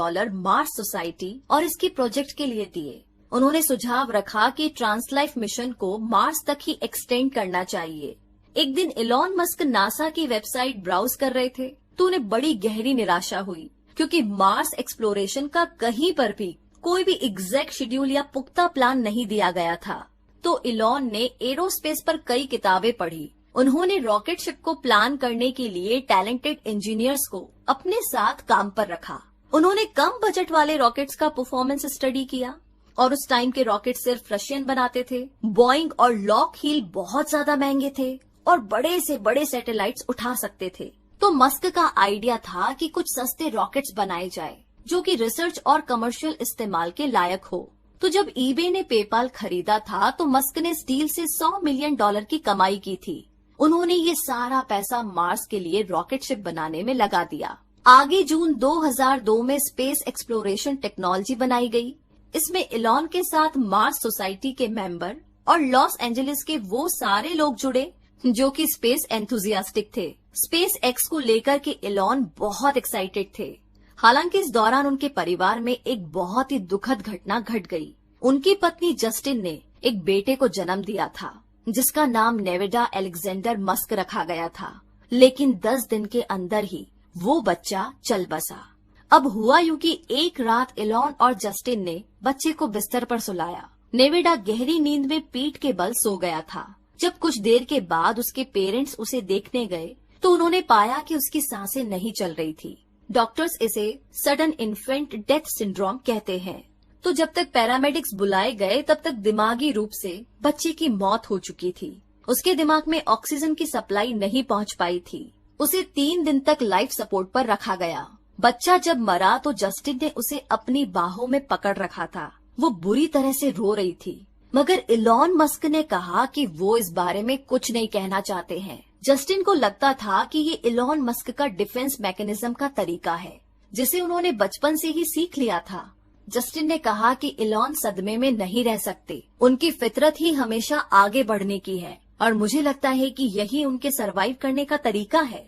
लाख मार्स सोसाइटी और इसके प्रोजेक्ट के लिए दिए। उन्होंने सुझाव रखा कि ट्रांसलाइफ मिशन को मार्स तक ही एक्सटेंड करना चाहिए। एक दिन इलॉन मस्क नासा की वेबसाइट ब्राउज कर रहे थे तो उन्हें बड़ी गहरी निराशा हुई, क्योंकि मार्स एक्सप्लोरेशन का कहीं पर भी कोई भी एग्जैक्ट शेड्यूल या पुख्ता प्लान नहीं दिया गया था। तो इलॉन ने एरोस्पेस पर कई किताबें पढ़ी। उन्होंने रॉकेट शिप को प्लान करने के लिए टैलेंटेड इंजीनियर्स को अपने साथ काम पर रखा। उन्होंने कम बजट वाले रॉकेट्स का परफॉर्मेंस स्टडी किया, और उस टाइम के रॉकेट सिर्फ रशियन बनाते थे। बोइंग और लॉकहीड बहुत ज्यादा महंगे थे और बड़े से बड़े सैटेलाइट्स उठा सकते थे। तो मस्क का आइडिया था कि कुछ सस्ते रॉकेट्स बनाए जाए जो कि रिसर्च और कमर्शियल इस्तेमाल के लायक हो। तो जब ईबे ने पेपाल खरीदा था तो मस्क ने स्टील से $100 मिलियन की कमाई की थी। उन्होंने ये सारा पैसा मार्स के लिए रॉकेट शिप बनाने में लगा दिया। आगे जून 2002 में स्पेस एक्सप्लोरेशन टेक्नोलॉजी बनाई गई। इसमें इलॉन के साथ मार्स सोसाइटी के मेंबर और लॉस एंजलिस के वो सारे लोग जुड़े जो कि स्पेस एंथुजियास्टिक थे। स्पेस एक्स को लेकर के इलॉन बहुत एक्साइटेड थे। हालांकि इस दौरान उनके परिवार में एक बहुत ही दुखद घटना घट गई। उनकी पत्नी जस्टिन ने एक बेटे को जन्म दिया था जिसका नाम नेवेडा अलेक्जेंडर मस्क रखा गया था, लेकिन 10 दिन के अंदर ही वो बच्चा चल बसा। अब हुआ यूं कि एक रात इलॉन और जस्टिन ने बच्चे को बिस्तर पर सुलाया। नेवेडा गहरी नींद में पीठ के बल सो गया था। जब कुछ देर के बाद उसके पेरेंट्स उसे देखने गए तो उन्होंने पाया कि उसकी सांसें नहीं चल रही थी। डॉक्टर्स इसे सडन इन्फेंट डेथ सिंड्रोम कहते हैं। तो जब तक पैरामेडिक्स बुलाए गए तब तक दिमागी रूप से बच्चे की मौत हो चुकी थी। उसके दिमाग में ऑक्सीजन की सप्लाई नहीं पहुंच पाई थी। उसे 3 दिन तक लाइफ सपोर्ट पर रखा गया। बच्चा जब मरा तो जस्टिन ने उसे अपनी बाहों में पकड़ रखा था। वो बुरी तरह से रो रही थी, मगर इलॉन मस्क ने कहा कि वो इस बारे में कुछ नहीं कहना चाहते हैं। जस्टिन को लगता था कि ये इलॉन मस्क का डिफेंस मैकेनिज्म का तरीका है जिसे उन्होंने बचपन से ही सीख लिया था। जस्टिन ने कहा कि इलॉन सदमे में नहीं रह सकते, उनकी फितरत ही हमेशा आगे बढ़ने की है और मुझे लगता है कि यही उनके सरवाइव करने का तरीका है।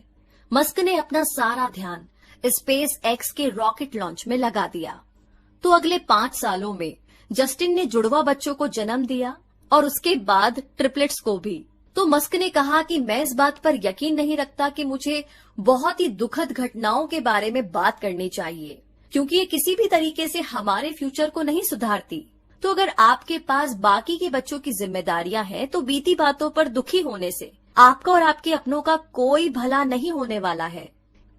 मस्क ने अपना सारा ध्यान स्पेस एक्स के रॉकेट लॉन्च में लगा दिया। तो अगले 5 सालों में जस्टिन ने जुड़वा बच्चों को जन्म दिया और उसके बाद ट्रिपलेट्स को भी। तो मस्क ने कहा कि मैं इस बात पर यकीन नहीं रखता कि मुझे बहुत ही दुखद घटनाओं के बारे में बात करनी चाहिए, क्योंकि ये किसी भी तरीके से हमारे फ्यूचर को नहीं सुधारती। तो अगर आपके पास बाकी के बच्चों की जिम्मेदारियां हैं तो बीती बातों पर दुखी होने से आपका और आपके अपनों का कोई भला नहीं होने वाला है।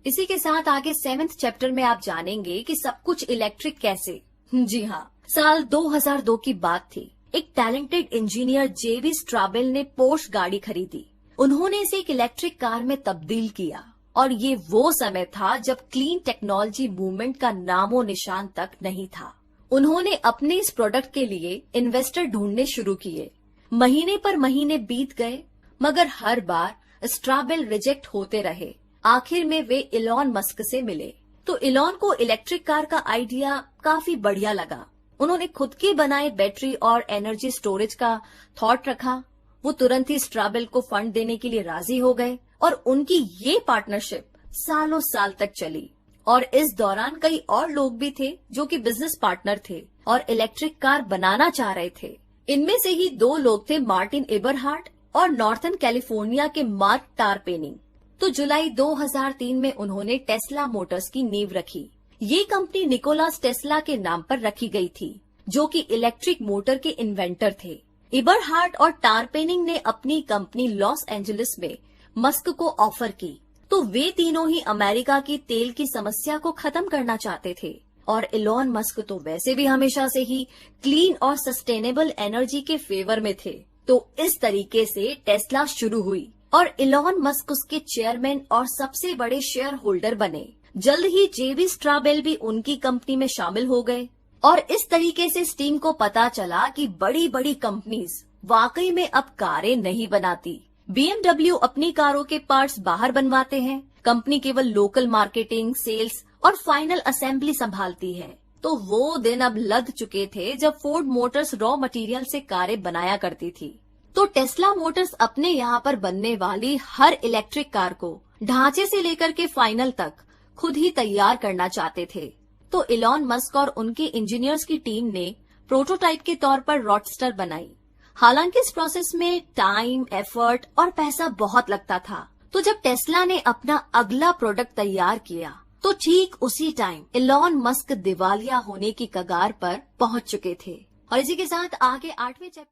इसी के साथ आगे 7th चैप्टर में आप जानेंगे कि सब कुछ इलेक्ट्रिक कैसे। जी हाँ, साल 2002 की बात थी। एक टैलेंटेड इंजीनियर जेवी स्ट्राबेल ने पोर्श गाड़ी खरीदी। उन्होंने इसे एक इलेक्ट्रिक कार में तब्दील किया और ये वो समय था जब क्लीन टेक्नोलॉजी मूवमेंट का नामो निशान तक नहीं था। उन्होंने अपने इस प्रोडक्ट के लिए इन्वेस्टर ढूंढने शुरू किए। महीने पर महीने बीत गए, मगर हर बार स्ट्राबेल रिजेक्ट होते रहे। आखिर में वे इलॉन मस्क से मिले। तो इलॉन को इलेक्ट्रिक कार का आइडिया काफी बढ़िया लगा। उन्होंने खुद के बनाए बैटरी और एनर्जी स्टोरेज का थॉट रखा। वो तुरंत ही स्ट्राबेल को फंड देने के लिए राजी हो गए और उनकी ये पार्टनरशिप सालों साल तक चली। और इस दौरान कई और लोग भी थे जो कि बिजनेस पार्टनर थे और इलेक्ट्रिक कार बनाना चाह रहे थे। इनमें से ही 2 लोग थे, मार्टिन एबरहार्ट और नॉर्थर्न कैलिफोर्निया के मार्क टारपेनिंग। तो जुलाई 2003 में उन्होंने टेस्ला मोटर्स की नींव रखी। ये कंपनी निकोलास टेस्ला के नाम पर रखी गई थी, जो कि इलेक्ट्रिक मोटर के इन्वेंटर थे। एबरहार्ट और टारपेनिंग ने अपनी कंपनी लॉस एंजलिस में मस्क को ऑफर की। तो वे तीनों ही अमेरिका की तेल की समस्या को खत्म करना चाहते थे और इलॉन मस्क तो वैसे भी हमेशा से ही क्लीन और सस्टेनेबल एनर्जी के फेवर में थे। तो इस तरीके से टेस्ला शुरू हुई और इलॉन मस्क उसके चेयरमैन और सबसे बड़े शेयर होल्डर बने। जल्द ही जेवी स्ट्राबेल भी उनकी कंपनी में शामिल हो गए और इस तरीके से स्टीम को पता चला कि बड़ी बड़ी कंपनीज वाकई में अब कारें नहीं बनाती। BMW अपनी कारों के पार्ट्स बाहर बनवाते हैं। कंपनी केवल लोकल मार्केटिंग, सेल्स और फाइनल असेंबली संभालती है। तो वो दिन अब लद चुके थे जब फोर्ड मोटर्स रॉ मटेरियल से कारें बनाया करती थी। तो टेस्ला मोटर्स अपने यहाँ पर बनने वाली हर इलेक्ट्रिक कार को ढांचे से लेकर के फाइनल तक खुद ही तैयार करना चाहते थे। तो इलॉन मस्क और उनके इंजीनियर्स की टीम ने प्रोटोटाइप के तौर पर रॉडस्टर बनाई। हालांकि इस प्रोसेस में टाइम, एफर्ट और पैसा बहुत लगता था। तो जब टेस्ला ने अपना अगला प्रोडक्ट तैयार किया तो ठीक उसी टाइम इलॉन मस्क दिवालिया होने की कगार पर पहुंच चुके थे। और इसी के साथ आगे 8वें चैप्टर